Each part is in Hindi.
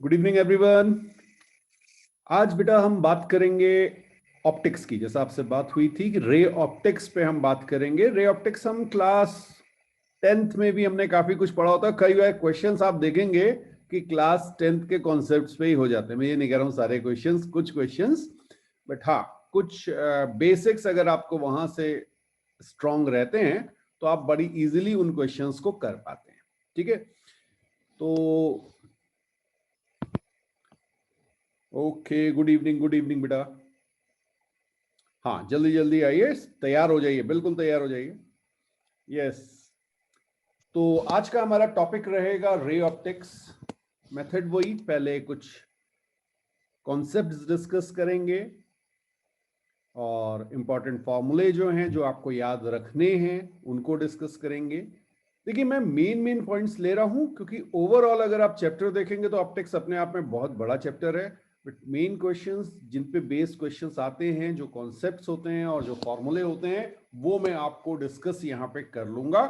Good evening everyone. आज बेटा हम बात करेंगे ऑप्टिक्स की। जैसा आपसे बात हुई थी कि रे ऑप्टिक्स पे हम बात करेंगे। रे ऑप्टिक्स हम क्लास 10th में भी हमने काफी कुछ पढ़ा होता है। कई बार क्वेश्चंस आप देखेंगे कि क्लास 10th के कॉन्सेप्ट्स पे ही हो जाते हैं। मैं ये नहीं कह रहा हूँ सारे क्वेश्चंस, कुछ क्वेश्चंस, बट हाँ कुछ बेसिक्स अगर आपको वहां से स्ट्रांग रहते हैं तो आप बड़ी इजीली उन क्वेश्चंस को कर पाते हैं। ठीक है, तो ओके, गुड इवनिंग बेटा। हाँ, जल्दी जल्दी आइए, तैयार हो जाइए, बिल्कुल तैयार हो जाइए। यस, तो आज का हमारा टॉपिक रहेगा रे ऑप्टिक्स मेथड। वही पहले कुछ कॉन्सेप्ट्स डिस्कस करेंगे और इंपॉर्टेंट फॉर्मूले जो हैं जो आपको याद रखने हैं उनको डिस्कस करेंगे। देखिए, मैं मेन पॉइंट्स ले रहा हूं क्योंकि ओवरऑल अगर आप चैप्टर देखेंगे तो ऑप्टिक्स अपने आप में बहुत बड़ा चैप्टर है, बट मेन क्वेश्चंस जिन पे बेस्ड क्वेश्चंस आते हैं, जो कॉन्सेप्ट्स होते हैं और जो फॉर्मूले होते हैं, वो मैं आपको डिस्कस यहाँ पे कर लूंगा।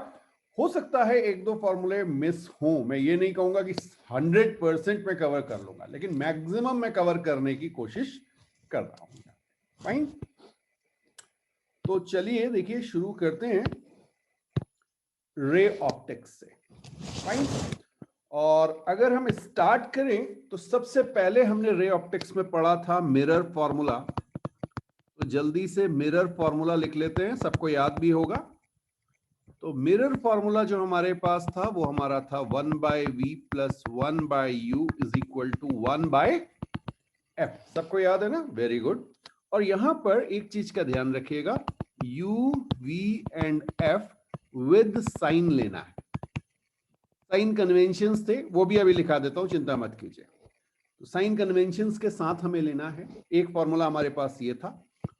हो सकता है एक दो फॉर्मूले मिस हों, मैं ये नहीं कहूंगा कि 100% में कवर कर लूंगा, लेकिन मैक्सिमम मैं कवर करने की कोशिश कर रहा हूँ। फाइन, तो चलिए देखिए शुरू करते हैं रे ऑप्टिक्स से। फाइन, और अगर हम स्टार्ट करें तो सबसे पहले हमने रे ऑप्टिक्स में पढ़ा था मिरर फॉर्मूला। तो जल्दी से मिरर फॉर्मूला लिख लेते हैं, सबको याद भी होगा। तो मिरर फॉर्मूला जो हमारे पास था वो हमारा था 1/v plus 1/u is equal to 1/f। सबको याद है ना? Very good. और यहां पर एक चीज का ध्यान रखिएगा, u, v and f with sign लेना है। साइन कन्वेंशंस थे, वो भी अभी लिखा देता हूं, चिंता मत कीजिए। तो साइन कन्वेंशंस के साथ हमें लेना है। एक फॉर्मूला हमारे पास ये था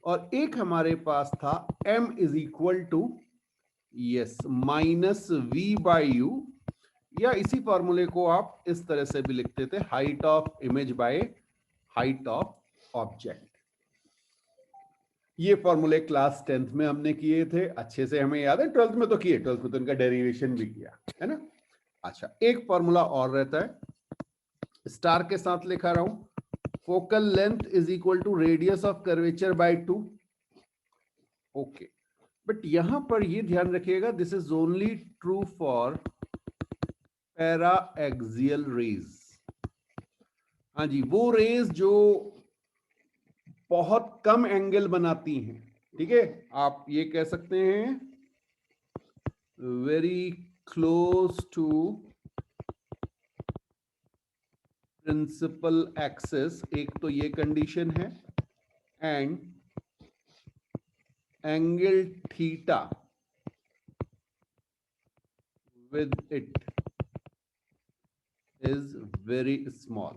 और एक हमारे पास था m is equal to yes minus v by u, या इसी फॉर्मूले को आप इस तरह से भी लिखते थे, height of image by height of object. ये फॉर्मूले क्लास 10th में हमने किए थे, अच्छे से हमें याद है। 12th में तो किए, 12th में तो इनका डेरिवेशन भी किया है ना। अच्छा, एक फॉर्मूला और रहता है, स्टार के साथ लिखा रहा हूं, focal length is equal to radius of curvature by 2। Okay, but यहां पर ये ध्यान रखिएगा, this is only true for paraxial rays. हाँ जी, वो रेज जो बहुत कम एंगल बनाती हैं। ठीक है, आप ये कह सकते हैं very close to principal axis, एक तो ये कंडीशन है, and angle theta with it is very small।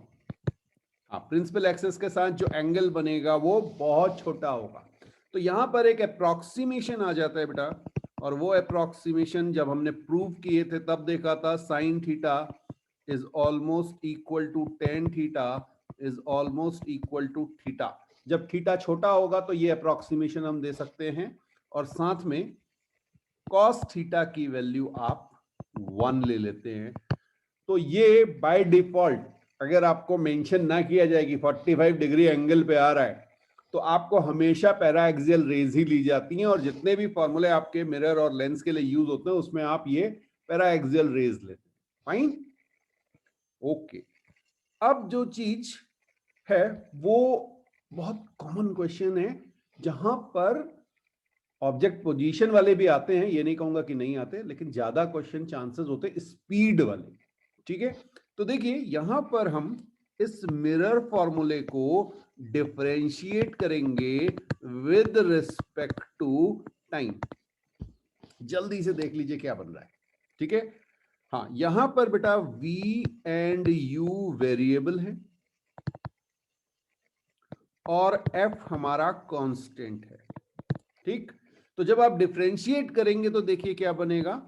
हाँ, प्रिंसिपल एक्सिस के साथ जो एंगल बनेगा वो बहुत छोटा होगा। तो यहां पर एक अप्रोक्सीमेशन आ जाता है बेटा, और वो अप्रोक्सीमेशन जब हमने प्रूव किए थे तब देखा था sine theta is almost equal to tan theta is almost equal to theta. जब थीटा छोटा होगा तो ये अप्रोक्सीमेशन हम दे सकते हैं, और साथ में कॉस थीटा की वैल्यू आप 1 ले लेते हैं। तो ये बाय डिफॉल्ट अगर आपको मेंशन ना किया जाए कि 45 डिग्री एंगल पे आ रहा है तो आपको हमेशा पैरा एक्सियल रेज ही ली जाती हैं, और जितने भी फॉर्मूले आपके मिरर और लेंस के लिए यूज होते हैं उसमें आप ये पैरा एक्सियल रेज लेते हैं। Fine, okay. अब जो चीज है वो बहुत कॉमन क्वेश्चन है, जहां पर ऑब्जेक्ट पोजीशन वाले भी आते हैं, ये नहीं कहूंगा कि नहीं आते, लेकिन ज्यादा क्वेश्चन चांसेस होते हैं स्पीड वाले। ठीक है, तो देखिए यहां पर हम इस मिरर फॉर्मूले को डिफरेंशिएट करेंगे विद रिस्पेक्ट टू टाइम। जल्दी से देख लीजिए क्या बन रहा है। ठीक है, हाँ, यहां पर बेटा v एंड u वेरिएबल है और f हमारा कांस्टेंट है। ठीक, तो जब आप डिफरेंशिएट करेंगे तो देखिए क्या बनेगा,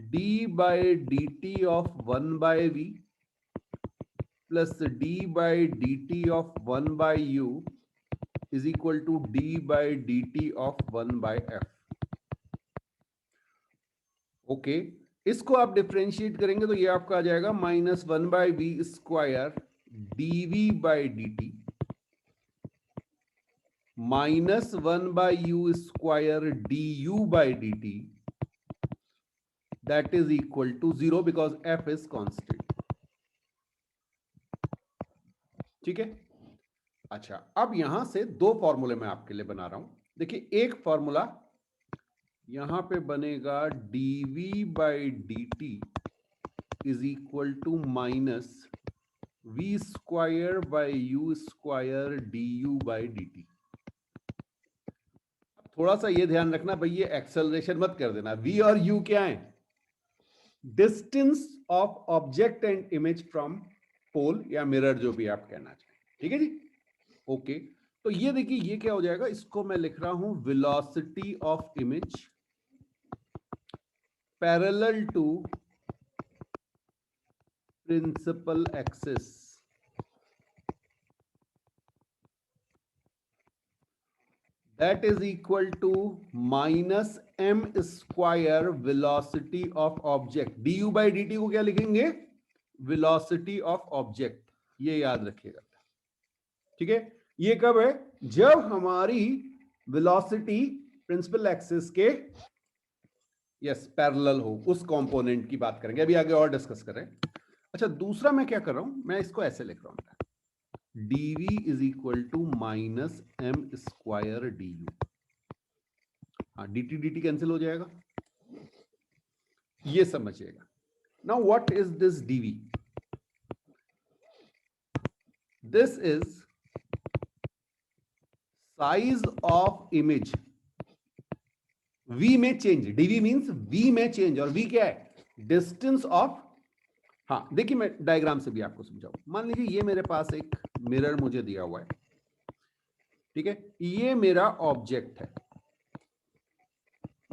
d by d t of 1/v plus d by d t of 1/u is equal to d by d t of 1/f। Okay, इसको आप डिफरेंशिएट करेंगे तो ये आपका आ जाएगा -1/v² dv/dt -1/u² du/dt that is equal to 0 because f is constant. ठीक है। अच्छा, अब यहां से दो फॉर्मूले मैं आपके लिए बना रहा हूं। देखिए, एक फॉर्मूला यहां पे बनेगा dv/dt is equal to -v² du/dt। थोड़ा सा ये ध्यान रखना भाई, ये एक्सेलरेशन मत कर देना। v और u क्या है? Distance of object and image from pole या मिरर, जो भी आप कहना चाहें। ठीक है जी, ओके। तो ये देखिए, ये क्या हो जाएगा, इसको मैं लिख रहा हूं velocity of image parallel to principal axis that is equal to -m² velocity of object। du/dt को क्या लिखेंगे? velocity of object, ये याद रखिएगा। ठीक है, ये कब है? जब हमारी velocity प्रिंसिपल एक्सिस के यस पैरेलल हो, उस कंपोनेंट की बात करेंगे, अभी आगे और डिस्कस करें। अच्छा, दूसरा मैं क्या कर रहा हूं, मैं इसको ऐसे लिख रहा हूं, dv is equal to -m² du। हाँ, dt कैंसिल हो जाएगा, ये समझिएगा। Now what is this dv? This is size of image. v में चेंज, dv मींस v में चेंज, और v क्या है? Distance of. हाँ देखिए, मैं डायग्राम से भी आपको समझाऊं। मान लीजिए ये मेरे पास एक मिरर मुझे दिया हुआ है, ठीक है, ये मेरा ऑब्जेक्ट है।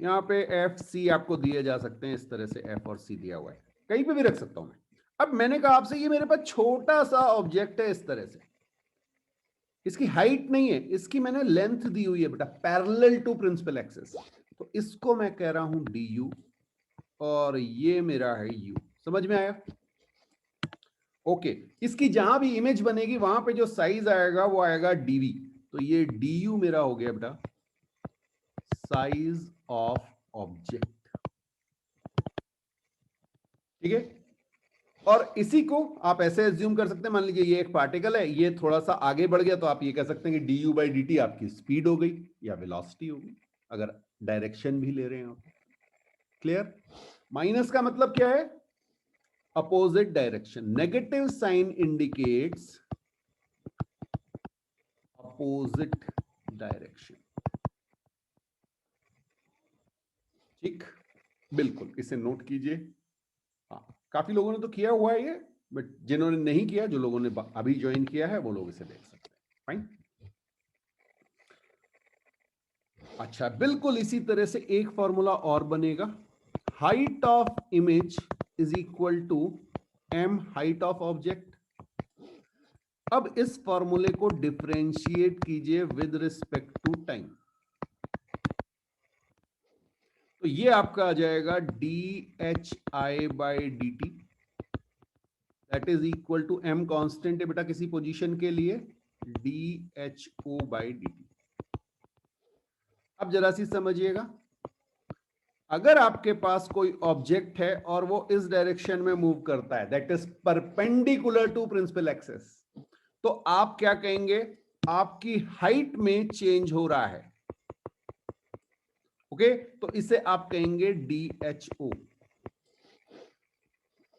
यहाँ पे एफ सी आपको दिए जा सकते हैं, इस तरह से एफ और सी दिया हुआ है, कहीं पे भी रख सकता हूं मैं। अब मैंने कहा आपसे, ये मेरे पास छोटा सा ऑब्जेक्ट है इस तरह से, इसकी हाइट नहीं है, इसकी मैंने लेंथ दी हुई है बेटा, पैरेलल टू प्रिंसिपल एक्सिस। तो इसको मैं कह रहा हूं डी यू, और ये मेरा है यू। समझ में आया? ओके, इसकी जहां भी इमेज बनेगी वहां पे जो साइज आएगा वो आएगा डीवी। तो ये डी यू मेरा हो गया बेटा साइज ऑफ ऑब्जेक्ट। ठीक है, और इसी को आप ऐसे एज्यूम कर सकते हैं, मान लीजिए ये एक पार्टिकल है, ये थोड़ा सा आगे बढ़ गया, तो आप ये कह सकते हैं कि du/dt आपकी स्पीड हो गई या वेलोसिटी हो गई, अगर डायरेक्शन भी ले रहे हैं आप। क्लियर? माइनस का मतलब क्या है? Opposite direction. Negative sign indicates opposite direction. ठीक, बिल्कुल, इसे नोट कीजिए। हाँ, काफी लोगों ने तो किया हुआ है ये, बट जिन्होंने नहीं किया, जो लोगों ने अभी ज्वाइन किया है, वो लोग इसे देख सकते हैं। फाइन। अच्छा, बिल्कुल इसी तरह से एक फॉर्मूला और बनेगा, height of image is equal to m height of object. अब इस फॉर्मूले को डिफरेंशिएट कीजिए विद रिस्पेक्ट टू टाइम, तो ये आपका आ जाएगा dhi/dt that is equal to m constant है बेटा किसी पोजीशन के लिए, dho/dt। अब जरा सी समझिएगा, अगर आपके पास कोई ऑब्जेक्ट है और वो इस डायरेक्शन में मूव करता है, that is perpendicular to principal axis, तो आप क्या कहेंगे? आपकी हाइट में चेंज हो रहा है। ओके, तो इसे आप कहेंगे dho।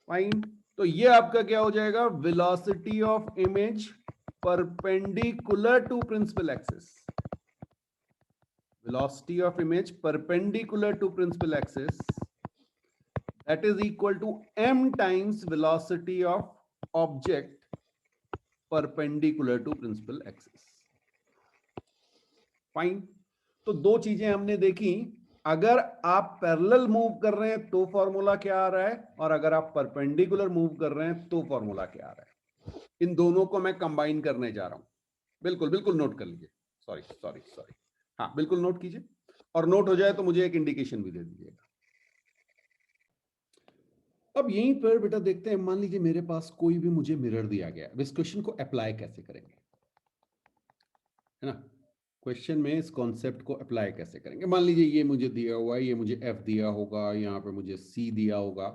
फाइन, तो ये आपका क्या हो जाएगा? Velocity of image perpendicular to principal axis. velocity of image perpendicular to principal axis, that is equal to m times velocity of object perpendicular to principal axis। Fine, तो दो चीजें हमने देखी। अगर आप पैरेलल मूव कर रहे हैं तो फॉर्मूला क्या आ रहा है, और अगर आप परपेंडिकुलर मूव कर रहे हैं तो फॉर्मूला क्या आ रहा है। इन दोनों को मैं कंबाइन करने जा रहा हूं। बिल्कुल बिल्कुल नोट कर लीजिए। सॉरी सॉरी सॉरी, हाँ बिल्कुल नोट कीजिए, और नोट हो जाए तो मुझे एक इंडिकेशन भी दे दीजिएगा। अब यहीं पर बेटा देखते हैं, मान लीजिए मेरे पास कोई भी मुझे मिरर दिया गया, इस क्वेश्चन को अप्लाई कैसे करेंगे, है ना? क्वेश्चन में इस कॉन्सेप्ट को अप्लाई कैसे करेंगे? मान लीजिए ये मुझे दिया हुआ है, ये मुझे एफ दिया होगा, यहाँ पे मुझे सी दिया होगा,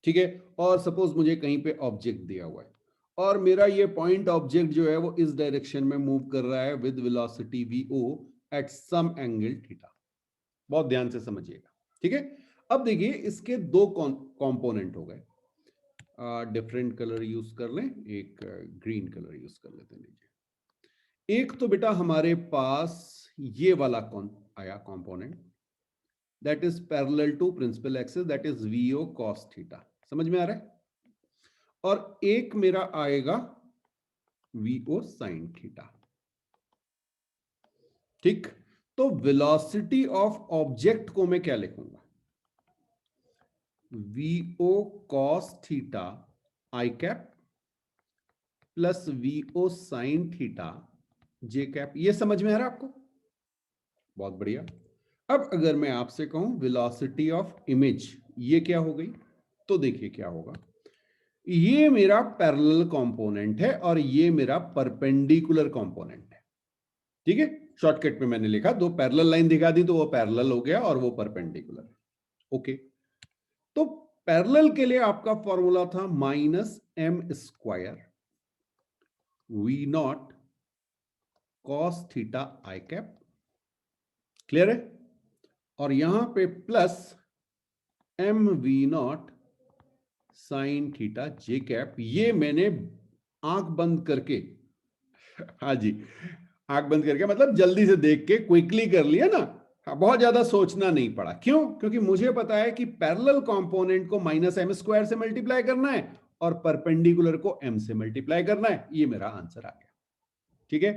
ठीक है, और सपोज मुझे कहीं पे ऑब्जेक्ट दिया हुआ है और मेरा ये पॉइंट ऑब्जेक्ट जो है वो इस डायरेक्शन में मूव कर रहा है with velocity v o at some angle theta. बहुत ध्यान से समझिएगा, ठीक है। अब देखिए इसके दो कंपोनेंट हो गए, डिफरेंट कलर यूज कर लें, एक ग्रीन कलर यूज कर लेते हैं। लीजिए, एक तो बेटा हमारे पास ये वाला कौन आया component, that is parallel to principal axis, that is v o cos theta, समझ में आ रहा है? और एक मेरा आएगा वीओ साइन थीटा, ठीक। तो वेलोसिटी ऑफ ऑब्जेक्ट को मैं क्या लिखूंगा? वीओ कॉस थीटा आई cap plus V O sine theta जे कैप। ये समझ में आ रहा है आपको? बहुत बढ़िया। अब अगर मैं आपसे कहूं वेलोसिटी ऑफ इमेज, ये क्या हो गई? तो देखिए क्या होगा, ये मेरा पैरेलल कंपोनेंट है और ये मेरा परपेंडिकुलर कंपोनेंट है, ठीक है। शॉर्टकट में मैंने लिखा, दो पैरेलल लाइन दिखा दी तो वो पैरेलल हो गया और वो परपेंडिकुलर है, ओके। तो पैरेलल के लिए आपका फॉर्मूला था minus m square v not cos theta I cap, clear है? और यहां पे plus m v not sine theta J cap. ये मैंने आंख बंद करके, हाँ जी, आंख बंद करके मतलब जल्दी से देख के क्विकली कर लिया ना, हाँ, बहुत ज्यादा सोचना नहीं पड़ा। क्यों? क्योंकि मुझे पता है कि पैरेलल कंपोनेंट को माइनस एम स्क्वायर से मल्टीप्लाई करना है और परपेंडिकुलर को एम से मल्टीप्लाई करना है। ये मेरा आंसर आ गया, ठीक है।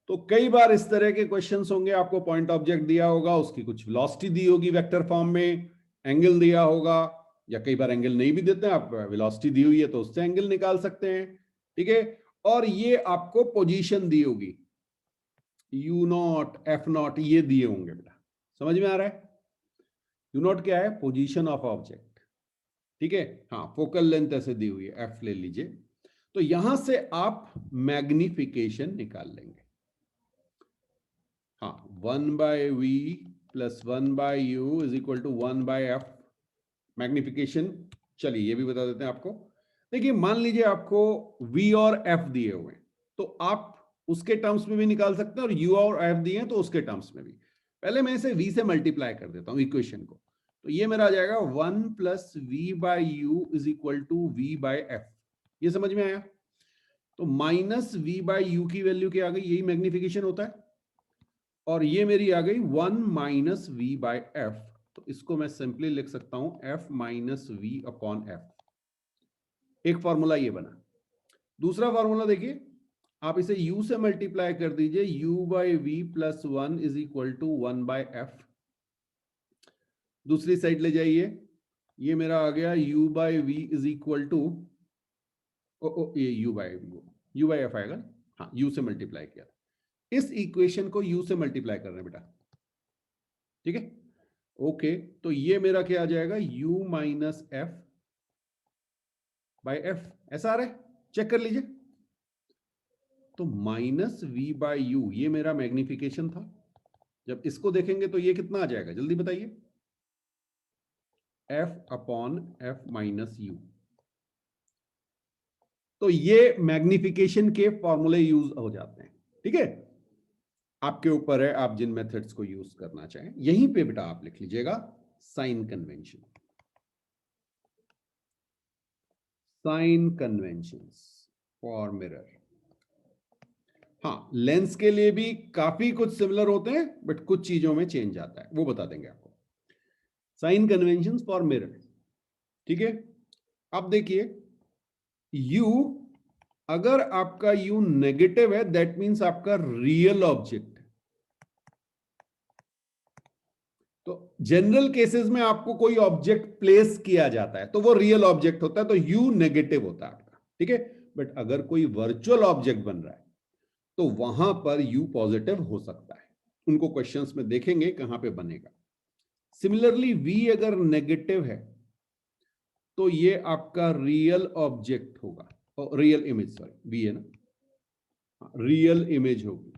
तो कई बार इस तरह के क्वेश्चंस होंगे, आपको पॉइंट ऑब्जेक्ट दिया होगा, उसकी कुछ वेलोसिटी दी होगी वेक्टर फॉर्म में, एंगल दिया होगा, या कई बार एंगल नहीं भी देते हैं, आप वेलोसिटी दी हुई है तो उससे एंगल निकाल सकते हैं, ठीक है। और ये आपको पोजीशन दी होगी, यू नॉट एफ नॉट ये दिए होंगे बेटा, समझ में आ रहा है? यू नॉट क्या है? पोजीशन ऑफ ऑब्जेक्ट, ठीक है। हाँ, फोकल लेंथ ऐसे दी हुई है, एफ ले लीजिए। तो यहां से आप मैग्निफिकेशन निकाल लेंगे, हाँ, 1/v plus 1/u is equal to 1/f magnification. चलिए ये भी बता देते हैं आपको। देखिए मान लीजिए आपको v और f दिए हुए हैं, तो आप उसके टर्म्स में भी निकाल सकते हैं, और u और f दिए हैं तो उसके टर्म्स में भी। पहले मैं इसे v से मल्टीप्लाई कर देता हूं इक्वेशन को, तो ये मेरा आ जाएगा 1 plus v by u is equal to v by f. ये समझ में आया? तो माइनस वी बाई यू की वैल्यू क्या आ गई? यही मैग्निफिकेशन होता है। और ये मेरी आ गई 1 माइनस वी बाई एफ, तो इसको मैं सिंपली लिख सकता हूं f minus v upon f. एक फॉर्मूला ये बना। दूसरा फॉर्मूला देखिए, आप इसे u से मल्टीप्लाई कर दीजिए, u by v plus 1 is equal to 1 by f. दूसरी साइड ले जाइए, ये मेरा आ गया u by v is equal to, ये u बाई एफ आएगा, हाँ, u से मल्टीप्लाई किया। इस इक्वेशन को u से मल्टीप्लाई कर रहे हैं बेटा, ठीक है, ओके। तो ये मेरा क्या आ जाएगा? u minus F by F, ऐसा आ रहा है, चेक कर लीजिए। तो माइनस वी बाई यू ये मेरा मैग्निफिकेशन था। जब इसको देखेंगे तो ये कितना आ जाएगा, जल्दी बताइए? F upon F minus you. तो ये मैग्निफिकेशन के फॉर्मूले यूज हो जाते हैं, ठीक है। आपके ऊपर है आप जिन मेथड्स को यूज करना चाहें। यहीं पे बेटा आप लिख लीजिएगा sign convention, sign conventions for mirror. हाँ, लेंस के लिए भी काफी कुछ सिमिलर होते हैं, बट कुछ चीजों में चेंज आता है, वो बता देंगे आपको। साइन कन्वेंशंस फॉर मिरर, ठीक है। अब देखिए u, अगर आपका u नेगेटिव है दैट मींस आपका रियल ऑब्जेक्ट। तो जनरल केसेस में आपको कोई ऑब्जेक्ट प्लेस किया जाता है तो वो रियल ऑब्जेक्ट होता है, तो u नेगेटिव होता है आपका, ठीक है। बट अगर कोई वर्चुअल ऑब्जेक्ट बन रहा है तो वहां पर u पॉजिटिव हो सकता है। उनको क्वेश्चंस में देखेंगे कहां पे बनेगा। सिमिलरली v अगर नेगेटिव है तो ये आपका रियल ऑब्जेक्ट होगा, रियल इमेज, सॉरी वी है ना, रियल इमेज होगी।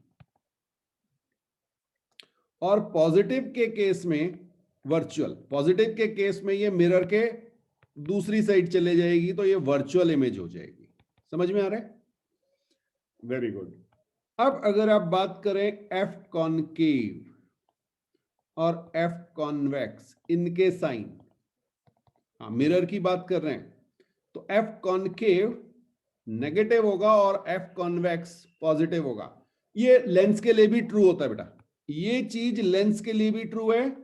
और पॉजिटिव के केस में वर्चुअल, पॉजिटिव के केस में ये मिरर के दूसरी साइड चले जाएगी, तो ये वर्चुअल इमेज हो जाएगी। समझ में आ रहा है? Very good. अब अगर आप बात करें एफ कॉनकेव और एफ कॉन्वेक्स, इनके साइन, हाँ मिरर की बात कर रहे हैं, तो एफ कॉनकेव नेगेटिव होगा और एफ कॉन्वेक्स पॉजिटिव होगा। ये लेंस के लिए भी ट्रू होता है बेटा, ये चीज लेंस के लिए भी ट्रू है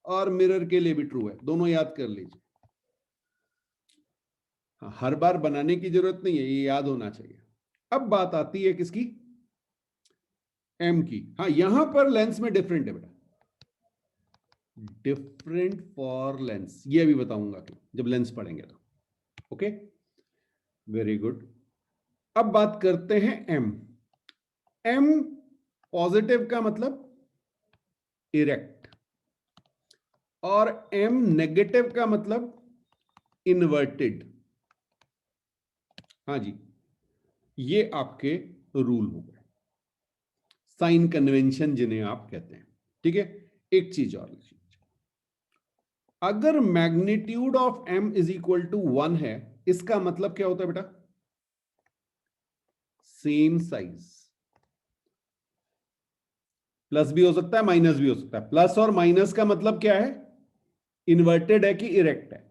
और मिरर के लिए भी ट्रू है, दोनों याद कर लीजिए। हाँ, हर बार बनाने की जरूरत नहीं है, ये याद होना चाहिए। अब बात आती है किसकी? एम की। हाँ यहां पर लेंस में डिफरेंट है बेटा, डिफरेंट फॉर लेंस, ये अभी बताऊंगा कि जब लेंस पढ़ेंगे तो। Okay, very good. अब बात करते हैं एम। एम पॉजिटिव का मतलब इरेक्ट और एम नेगेटिव का मतलब इन्वर्टेड। हाँ जी, ये आपके रूल हो गए, साइन कन्वेंशन जिन्हें आप कहते हैं। ठीक है, एक चीज और लिखिए, अगर magnitude of m is equal to 1 है, इसका मतलब क्या होता है बेटा? Same size. प्लस भी हो सकता है, माइनस भी हो सकता है। प्लस और माइनस का मतलब क्या है? इन्वर्टेड है कि इरेक्ट है।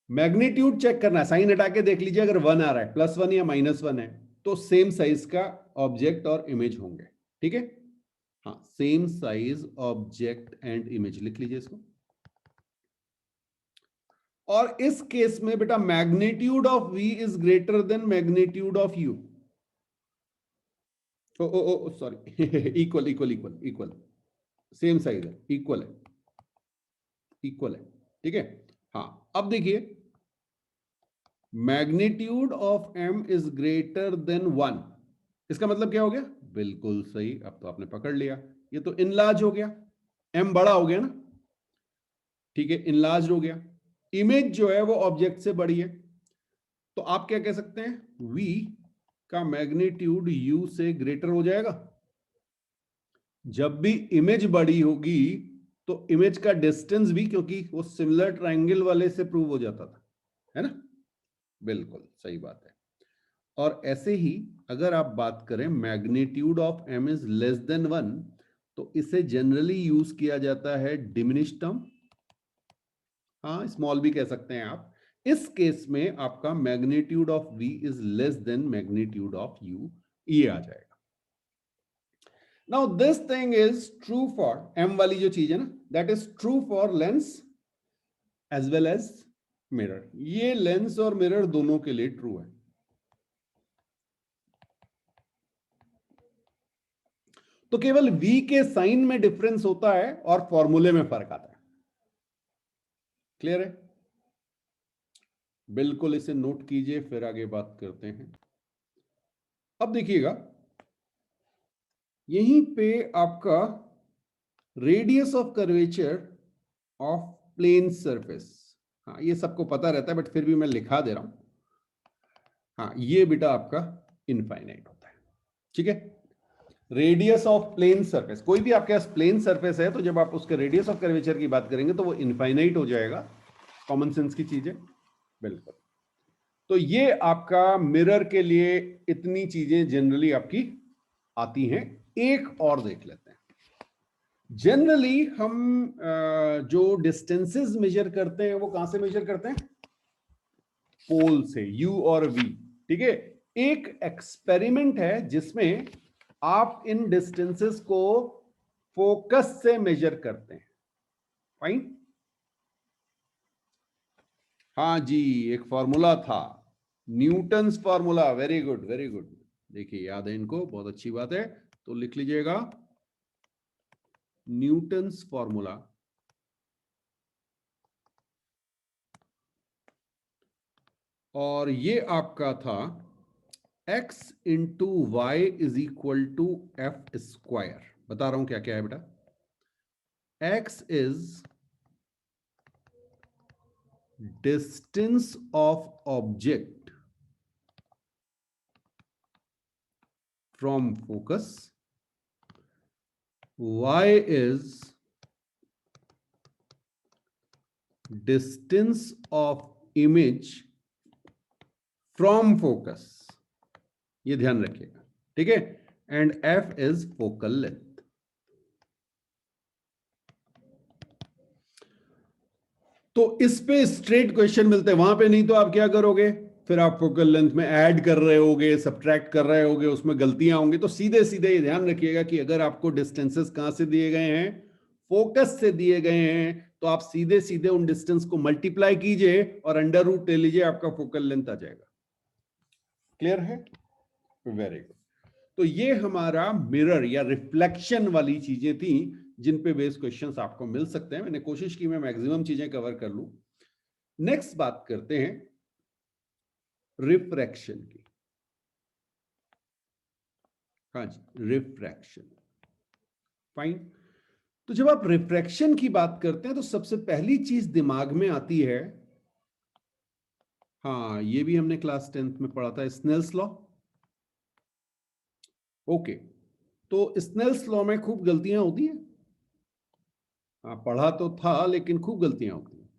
मैग्नीट्यूड चेक करना है, साइन हटा के देख लीजिए, अगर 1 आ रहा है, +1 या -1 है, तो सेम साइज का ऑब्जेक्ट और इमेज होंगे। ठीक है, हाँ same size object and image लिख लीजिए इसको। और इस केस में बेटा magnitude of v is greater than magnitude of u। Oh oh oh sorry, equal equal equal equal, same size है, इक्वल है, इक्वल है। ठीक है, हाँ अब देखिए, magnitude of m is greater than 1, इसका मतलब क्या हो गया? बिल्कुल सही, अब तो आपने पकड़ लिया, ये तो इनलार्ज हो गया, m बड़ा हो गया ना। ठीक है, इनलार्ज हो गया। इमेज जो है वो ऑब्जेक्ट से बड़ी है, तो आप क्या कह सकते हैं? v का मैग्नीट्यूड u से ग्रेटर हो जाएगा। जब भी इमेज बड़ी होगी तो इमेज का डिस्टेंस भी, क्योंकि वो सिमिलर ट्रायंगल वाले से प्रूव हो जाता था, है ना? बिल्कुल सही बात है। और ऐसे ही अगर आप बात करें magnitude of m is less than 1, तो इसे जनरली यूज किया जाता है डिमिनिश टर्म, हाँ स्मॉल भी कह सकते हैं आप। इस केस में आपका magnitude of v is less than magnitude of u, ये आ जाएगा। Now this thing is true for m वाली जो चीज है ना, that is true for lens as well as mirror. ये लेंस और मिरर दोनों के लिए ट्रू है। तो केवल v के साइन में डिफरेंस होता है और फॉर्मूले में फर्क आता है। क्लियर है? बिल्कुल, इसे नोट कीजिए, फिर आगे बात करते हैं। अब देखिएगा, यहीं पे आपका radius of curvature of plane surface, हाँ ये सबको पता रहता है बट फिर भी मैं लिखा दे रहा हूं। हाँ ये बेटा आपका इनफाइनाइट होता है। ठीक है, रेडियस ऑफ प्लेन सरफेस, कोई भी आपके पास प्लेन सरफेस है तो जब आप उसके रेडियस ऑफ कर्वेचर की बात करेंगे तो वो इनफाइनाइट हो जाएगा। कॉमन सेंस की चीज है, बिल्कुल। तो ये आपका मिरर के लिए इतनी चीजें जनरली आपकी आती हैं। एक और देख लेते हैं। जनरली हम जो डिस्टेंसेस मेजर करते हैं वो कहां से मेजर करते हैं? पोल से, u और v। ठीक है, एक एक्सपेरिमेंट है जिसमें आप इन डिस्टेंसेस को फोकस से मेजर करते हैं। फाइन, हाँ जी, एक फॉर्मूला था, Newton's formula. Very good very good, देखिए याद है इनको, बहुत अच्छी बात है। तो लिख लीजिएगा न्यूटन्स फॉर्मूला। और ये आपका था x into y is equal to f square. बता रहा हूं क्या क्या है बेटा। x इज distance of object from focus, y is distance of image from focus, ये ध्यान रखिएगा, ठीक है, and f is focal length. तो इस पे स्ट्रेट क्वेश्चन मिलते हैं, वहां पे नहीं तो आप क्या करोगे, फिर आप फोकल लेंथ में ऐड कर रहे होगे, सब्ट्रैक्ट कर रहे होगे, उसमें गलतियां होंगी। तो सीधे सीधे ये ध्यान रखिएगा कि अगर आपको डिस्टेंसेस कहां से दिए गए हैं, फोकस से दिए गए हैं, तो आप सीधे सीधे उन डिस्टेंस को मल्टीप्लाई कीजिए और अंडर रूट ले लीजिए, आपका फोकल लेंथ आ जाएगा। क्लियर है? Very good. तो ये हमारा मिरर या रिफ्लेक्शन वाली चीजें थी जिन पे बेस्ड क्वेश्चंस आपको मिल सकते हैं। मैंने कोशिश की मैं मैक्सिमम चीजें कवर कर लूं। नेक्स्ट बात करते हैं रिफ्रैक्शन की। हाँ जी, रिफ्रैक्शन, फाइन। तो जब आप रिफ्रैक्शन की बात करते हैं तो सबसे पहली चीज दिमाग में आती है, हाँ ये भी हमने क्लास 10th में पढ़ा था, स्नेल्स लॉ। ओके, तो स्नेल्स लॉ में खूब गलतियां होती हैं, हाँ पढ़ा तो था लेकिन खूब गलतियां होती हैं।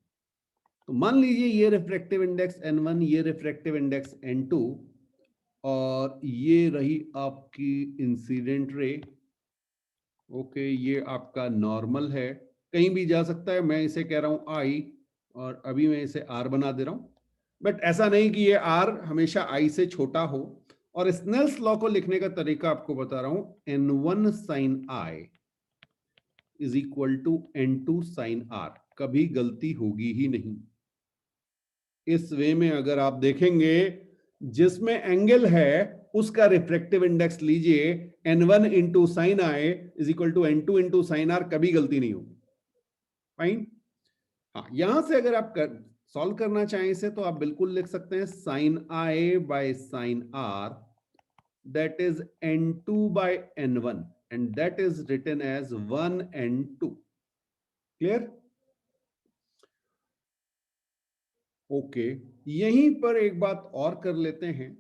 तो मान लीजिए ये रिफ्रैक्टिव इंडेक्स n1, ये रिफ्रैक्टिव इंडेक्स n2, और ये रही आपकी इंसिडेंट रे। ओके, ये आपका नॉर्मल है, कहीं भी जा सकता है। मैं इसे कह रहा हूं आई, और अभी मैं इसे आर बना दे रहा हूं, बट ऐसा नहीं कि ये आर हमेशा आई से छोटा हो। और स्नेल्स लॉ को लिखने का तरीका आपको बता रहा हूं, n1 sine i is equal to n2 sine r, कभी गलती होगी ही नहीं। इस वे में अगर आप देखेंगे, जिसमें एंगल है उसका रिफ्रैक्टिव इंडेक्स लीजिए, n1 into sine i is equal to n2 into sine r, कभी गलती नहीं होगी। फाइन। हाँ, यहां से अगर आप सॉल्व करना चाहें इसे, तो आप बिल्कुल लिख सकते हैं sine i by sine r, that is n2 by n1, and that is written as 1 n2। Clear? Okay, यहीं पर एक बात और कर लेते हैं।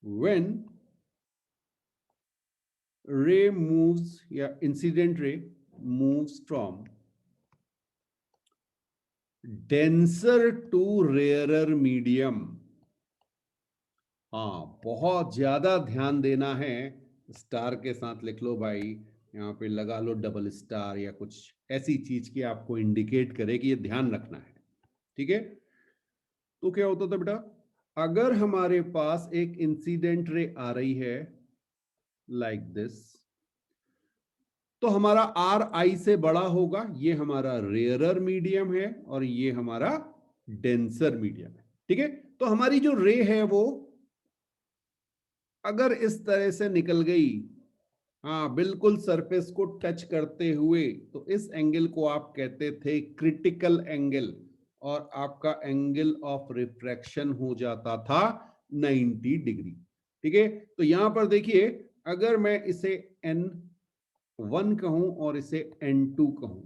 when ray moves या incident ray moves from denser to rarer medium, हाँ बहुत ज्यादा ध्यान देना है, स्टार के साथ लिख लो भाई, यहाँ पे लगा लो डबल स्टार या कुछ ऐसी चीज की आपको इंडिकेट करे कि ये ध्यान रखना है, ठीक है। तो क्या होता था बेटा, अगर हमारे पास एक इंसिडेंट रे आ रही है लाइक दिस, तो हमारा आर आई से बड़ा होगा, ये हमारा रेयरर मीडियम है और ये हमारा डेंसर मीडियम है, ठीक है। तो हमारी जो रे है वो अगर इस तरह से निकल गई, हाँ बिल्कुल सरफेस को टच करते हुए, तो इस एंगल को आप कहते थे क्रिटिकल एंगल, और आपका एंगल ऑफ रिफ्रैक्शन हो जाता था 90 डिग्री, ठीक है। तो यहां पर देखिए, अगर मैं इसे n1 कहूं और इसे n2 कहूं,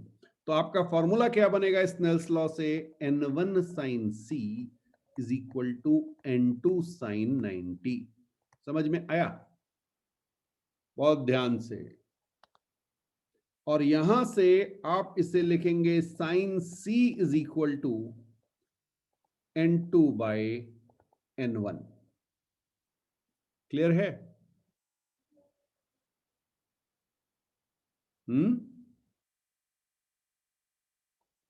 तो आपका फॉर्मूला क्या बनेगा स्नेल्स लॉ से, n1 sine c is equal to n2 sine 90। समझ में आया? बहुत ध्यान से। और यहां से आप इसे लिखेंगे sine c is equal to n2 by n1। Clear है?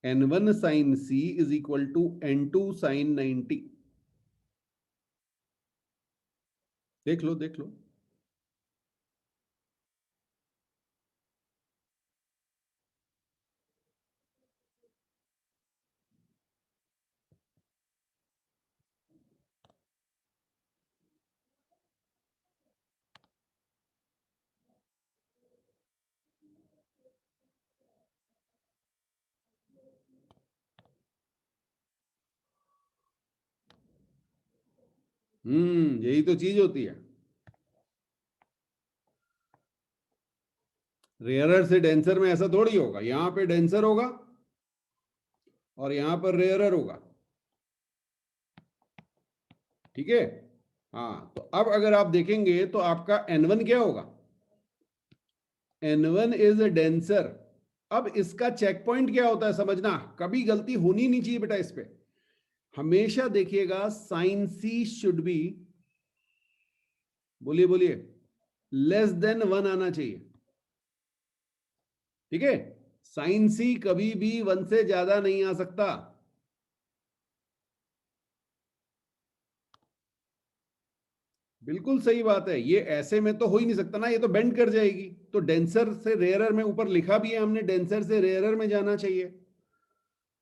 n1 sine c is equal to n2 sine 90। देख लो देख लो। यही तो चीज होती है। रेयरर से डेंसर में ऐसा थोड़ी होगा, यहां पे डेंसर होगा और यहां पर रेयरर होगा, ठीक है। हाँ, तो अब अगर आप देखेंगे तो आपका N1 क्या होगा, N1 इज डेंसर। अब इसका चेक पॉइंट क्या होता है समझना, कभी गलती होनी नहीं चाहिए बेटा इस पे। हमेशा देखिएगा साइन सी शुड बी, बोलिए बोलिए, लेस देन 1 आना चाहिए, ठीक है। साइन सी कभी भी 1 से ज्यादा नहीं आ सकता। बिल्कुल सही बात है, ये ऐसे में तो हो ही नहीं सकता ना, ये तो बेंड कर जाएगी। तो डेंसर से रेयरर में ऊपर लिखा भी है हमने, डेंसर से रेयरर में जाना चाहिए।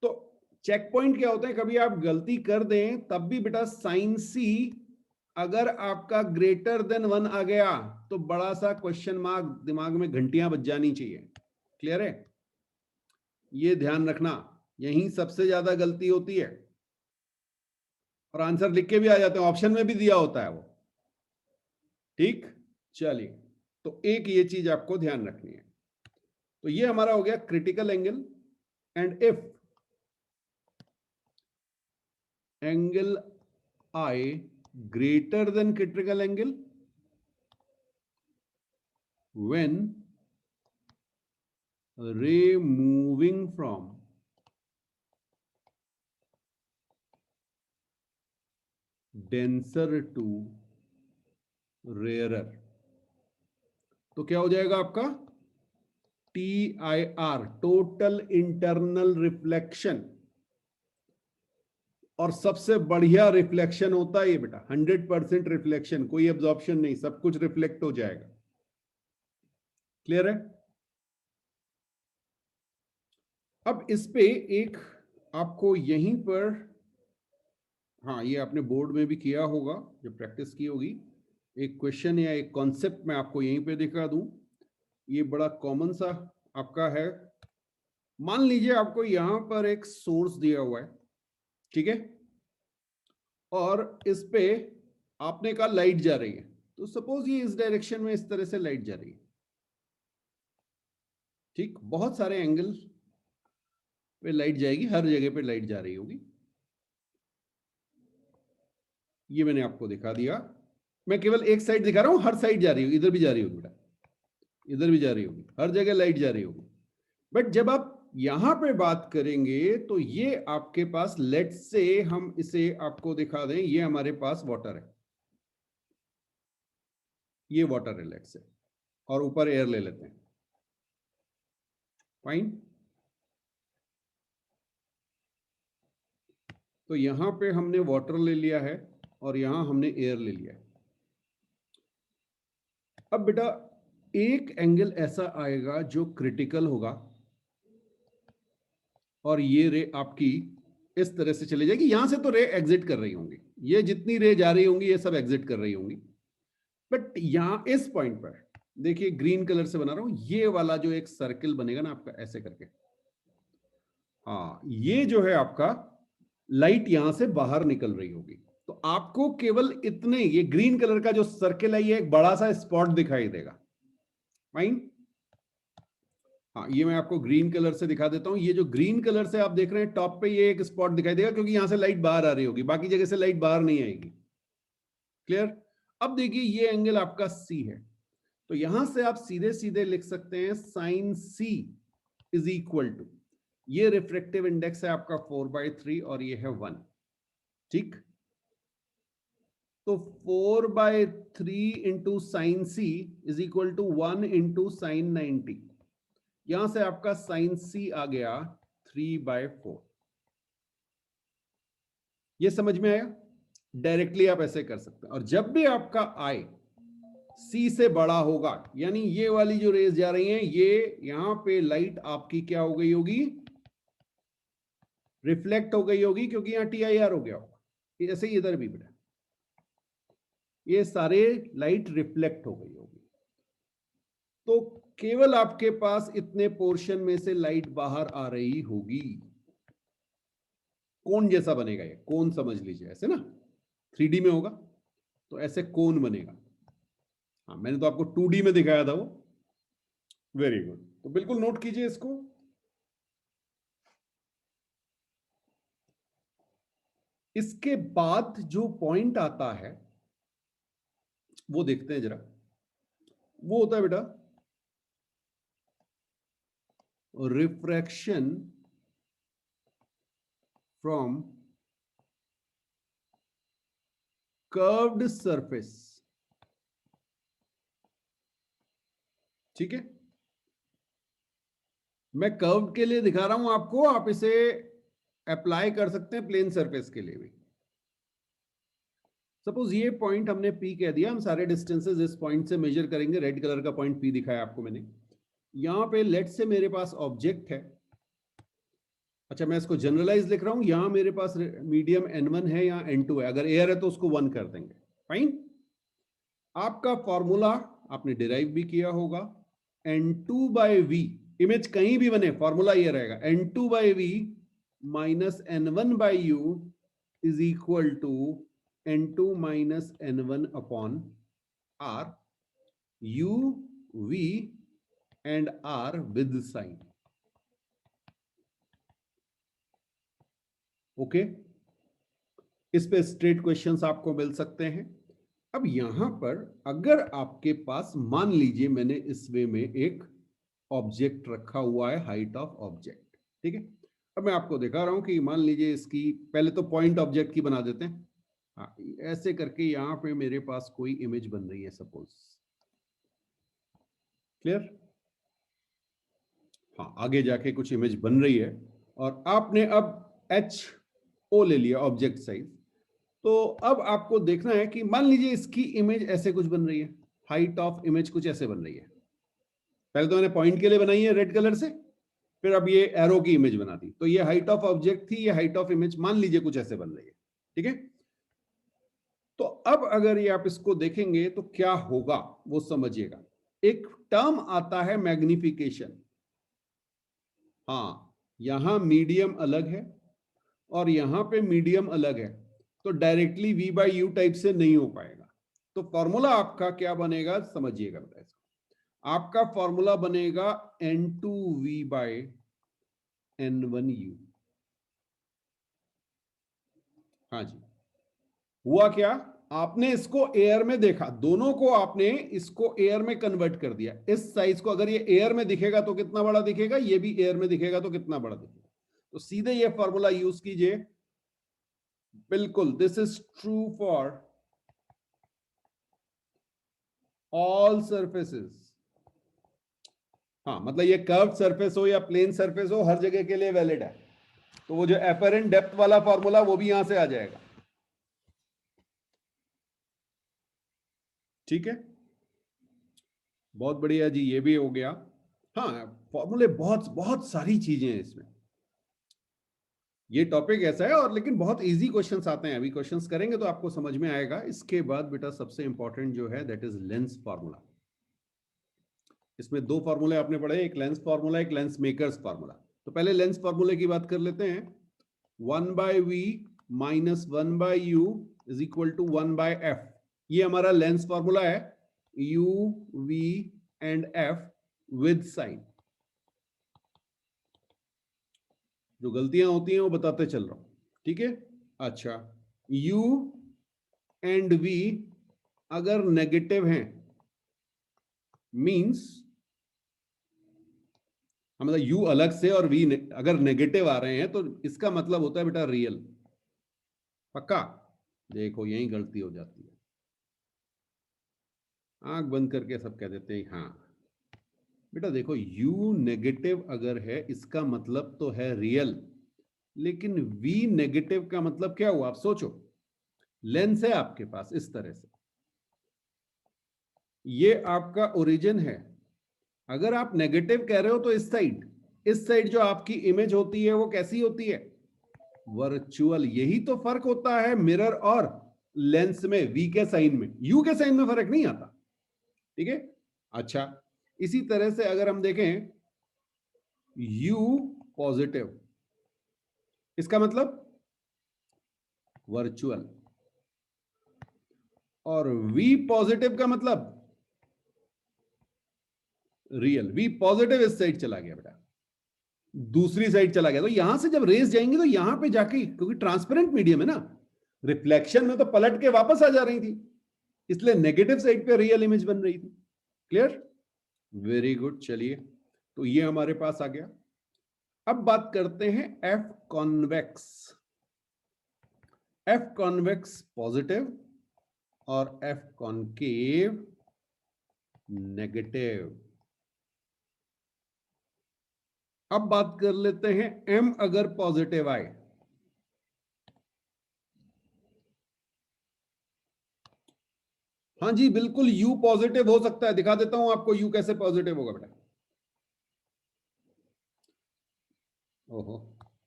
तो चेक पॉइंट क्या होता है, कभी आप गलती कर दें तब भी बेटा साइन सी अगर आपका ग्रेटर देन 1 आ गया तो बड़ा सा क्वेश्चन मार्क, दिमाग में घंटियां बज जानी चाहिए। क्लियर है, ये ध्यान रखना, यहीं सबसे ज्यादा गलती होती है। और आंसर लिख के भी आ जाते हैं, ऑप्शन में भी दिया होता है वो, ठीक। चलिए, तो एक ये चीज आपको ध्यान रखनी है। तो ये हमारा हो गया critical angle. And if angle I greater than critical angle when ray moving from denser to rarer, तो क्या हो जाएगा आपका TIR, टोटल इंटरनल रिफ्लेक्शन। और सबसे बढ़िया रिफ्लेक्शन होता है ये बेटा, 100% रिफ्लेक्शन, कोई एब्जॉर्प्शन नहीं, सब कुछ रिफ्लेक्ट हो जाएगा। क्लियर है। अब इस पे एक आपको यहीं पर, हाँ ये आपने बोर्ड में भी किया होगा जब प्रैक्टिस की होगी, एक क्वेश्चन या एक कॉन्सेप्ट मैं आपको यहीं पे दिखा दूं। ये बड़ा कॉमन सा आपका है। मान लीजिए आपको यहां पर एक सोर्स दिया हुआ है, ठीक है, और इस पे आपने कहा लाइट जा रही है। तो सपोज ये इस डायरेक्शन में इस तरह से लाइट जा रही है, ठीक। बहुत सारे एंगल पे लाइट जाएगी, हर जगह पे लाइट जा रही होगी। ये मैंने आपको दिखा दिया, मैं केवल एक साइड दिखा रहा हूं, हर साइड जा रही होगी, इधर भी जा रही होगी बेटा, इधर भी जा रही होगी, हर जगह लाइट जा रही होगी। बट जब आप यहां पे बात करेंगे तो ये आपके पास, लेट से हम इसे आपको दिखा दें, ये हमारे पास वाटर है, ये वाटर है लेट से, और ऊपर एयर ले लेते हैं, फाइन। तो यहां पे हमने वाटर ले लिया है और यहां हमने एयर ले लिया है। अब बेटा एक एंगल ऐसा आएगा जो क्रिटिकल होगा, और ये रे आपकी इस तरह से चली जाएगी, यहां से तो रे एग्जिट कर रही होंगी, ये जितनी रे जा रही होंगी ये सब एग्जिट कर रही होंगी। बट यहां इस पॉइंट पर देखिए, ग्रीन कलर से बना रहा हूं, ये वाला जो एक सर्किल बनेगा ना आपका ऐसे करके, हाँ ये जो है आपका लाइट यहां से बाहर निकल रही होगी। तो आपको केवल इतने, ये ग्रीन कलर का जो सर्किल है, ये एक बड़ा सा स्पॉट दिखाई देगा, फाइन। हाँ ये मैं आपको ग्रीन कलर से दिखा देता हूं, ये जो ग्रीन कलर से आप देख रहे हैं टॉप पे, ये एक स्पॉट दिखाई देगा, क्योंकि यहां से लाइट बाहर आ रही होगी, बाकी जगह से लाइट बाहर नहीं आएगी। क्लियर। अब देखिए ये एंगल आपका सी है, तो यहां से आप सीधे सीधे लिख सकते हैं sine c is equal to, ये रिफ्रैक्टिव इंडेक्स है आपका 4/3 और ये है 1, ठीक। तो 4/3 into sine c is equal to 1 into sine 90। यहां से आपका साइन सी आ गया 3/4। ये समझ में आया, डायरेक्टली आप ऐसे कर सकते हैं। और जब भी आपका आई सी से बड़ा होगा, यानी ये वाली जो रेज जा रही हैं, ये यहां पे लाइट आपकी क्या हो गई होगी, रिफ्लेक्ट हो गई होगी, क्योंकि यहां TIR हो गया होगा। ऐसे ही इधर भी बेटा ये सारे लाइट रिफ्लेक्ट हो गई होगी। तो केवल आपके पास इतने पोर्शन में से लाइट बाहर आ रही होगी। कोन जैसा बनेगा, ये कोन समझ लीजिए, ऐसे ना 3D में होगा तो ऐसे कोन बनेगा। हाँ मैंने तो आपको 2D में दिखाया था वो। वेरी गुड, तो बिल्कुल नोट कीजिए इसको। इसके बाद जो पॉइंट आता है वो देखते हैं जरा। वो होता है बेटा रिफ्रैक्शन फ्रॉम कर्व्ड सरफेस। ठीक है, मैं कर्व के लिए दिखा रहा हूं आपको, आप इसे अप्लाई कर सकते हैं प्लेन सरफेस के लिए भी। सपोज ये पॉइंट हमने P कह दिया, हम सारे डिस्टेंसेस इस पॉइंट से मेजर करेंगे। रेड कलर का पॉइंट P दिखाया आपको मैंने। यहां पे लेट से मेरे पास ऑब्जेक्ट है। अच्छा, मैं इसको जनरलाइज लिख रहा हूं। यहां मेरे पास मीडियम N1 है, यहाँ N2 है। अगर एयर है तो उसको 1 कर देंगे। फाइन। आपका फॉर्मूला आपने डिराइव भी किया होगा, N2/V। इमेज कहीं भी बने, फॉर्मूला ये रहेगा, N2/V minus N1/U is equal to N2 minus N1 upon R, U, V and R with sign. Okay, इस पे स्ट्रेट क्वेश्चंस आपको मिल सकते हैं। अब यहां पर अगर आपके पास, मान लीजिए मैंने इस वे में एक ऑब्जेक्ट रखा हुआ है, हाइट ऑफ ऑब्जेक्ट। ठीक है, अब मैं आपको दिखा रहा हूं कि मान लीजिए इसकी, पहले तो पॉइंट ऑब्जेक्ट की बना देते हैं। हाँ, ऐसे करके यहां पे मेरे पास कोई इमेज बन रही है सपोज। क्लियर? हाँ, आगे जाके कुछ इमेज बन रही है और आपने अब HO ले लिया, ऑब्जेक्ट साइज। तो अब आपको देखना है कि मान लीजिए इसकी इमेज ऐसे कुछ बन रही है, हाइट ऑफ इमेज कुछ ऐसे बन रही है। पहले तो मैंने पॉइंट के लिए बनाई है रेड कलर से, फिर अब ये एरो की इमेज बना दी। तो ये हाइट ऑफ ऑब्जेक्ट थी, ये हाइट ऑफ इमेज मान लीजिए कुछ ऐसे बन रही है। ठीक है, तो अब अगर ये आप इसको देखेंगे तो क्या होगा वो समझिएगा। एक टर्म आता है मैग्निफिकेशन। हाँ, यहां मीडियम अलग है और यहां पे मीडियम अलग है, तो डायरेक्टली V/U टाइप से नहीं हो पाएगा। तो फॉर्मूला आपका क्या बनेगा समझिएगा बेटा इसको। आपका फॉर्मूला बनेगा N2V/N1U। हाँ जी, हुआ क्या, आपने इसको एयर में देखा, दोनों को आपने इसको एयर में कन्वर्ट कर दिया। इस साइज को अगर ये एयर में दिखेगा तो कितना बड़ा दिखेगा, ये भी एयर में दिखेगा तो कितना बड़ा दिखेगा। तो सीधे ये फॉर्मूला यूज कीजिए। बिल्कुल, this is true for all surfaces. हाँ, मतलब ये कर्व्ड सरफेस हो या प्लेन सरफेस हो, हर जगह के लिए वैलिड है। तो वो जो एपरेंट डेप्थ वाला फॉर्मूला वो भी यहां से आ जाएगा। ठीक है, बहुत बढ़िया जी, ये भी हो गया। हाँ, फॉर्मूले बहुत बहुत सारी चीजें हैं इसमें। ये टॉपिक ऐसा है, और लेकिन बहुत इजी क्वेश्चंस आते हैं। अभी क्वेश्चंस करेंगे तो आपको समझ में आएगा। इसके बाद बेटा सबसे इंपॉर्टेंट जो है दैट इज लेंस फार्मूला। इसमें दो फार्मूले आपने पढ़े, एक लेंस फार्मूला, एक लेंस मेकर्स फार्मूला। तो पहले लेंस फार्मूले की बात कर लेते हैं। 1/V minus 1/U is equal to 1/F। ये हमारा लेंस फार्मूला है, U, V and F with sign. जो गलतियां होती हैं वो बताते चल रहा हूं। ठीक है, अच्छा, U एंड V अगर नेगेटिव हैं मींस, मतलब U अलग से और V अगर नेगेटिव आ रहे हैं तो इसका मतलब होता है बेटा रियल। पक्का? देखो यही गलती हो जाती है, आंख बंद करके सब कह देते हैं हाँ। बेटा देखो, U नेगेटिव अगर है इसका मतलब तो है रियल, लेकिन V नेगेटिव का मतलब क्या हुआ आप सोचो। लेंस है आपके पास इस तरह से, ये आपका ओरिजिन है। अगर आप नेगेटिव कह रहे हो तो इस साइड जो आपकी इमेज होती है वो कैसी होती है, वर्चुअल। यही तो फर्क होता है मिरर और लेंस में, V के साइन में। U के साइन में फर्क नहीं आता। ठीक है, अच्छा, इसी तरह से अगर हम देखें U पॉजिटिव, इसका मतलब वर्चुअल, और V पॉजिटिव का मतलब रियल। V पॉजिटिव इस साइड चला गया बेटा, दूसरी साइड चला गया। तो यहां से जब रेज जाएंगे तो यहां पे जाके, क्योंकि ट्रांसपेरेंट मीडियम है ना, रिफ्लेक्शन में तो पलट के वापस आ जा रही थी, इसलिए नेगेटिव साइड पे रियल इमेज बन रही थी। क्लियर? Very good. चलिए, तो ये हमारे पास आ गया। अब बात करते हैं F convex. F convex positive और एफ कॉन्केव नेगेटिव। अब बात कर लेते हैं एम अगर पॉजिटिव आए, हाँ जी बिल्कुल यू पॉजिटिव हो सकता है। दिखा देता हूं आपको यू कैसे पॉजिटिव होगा बेटा। ओहो,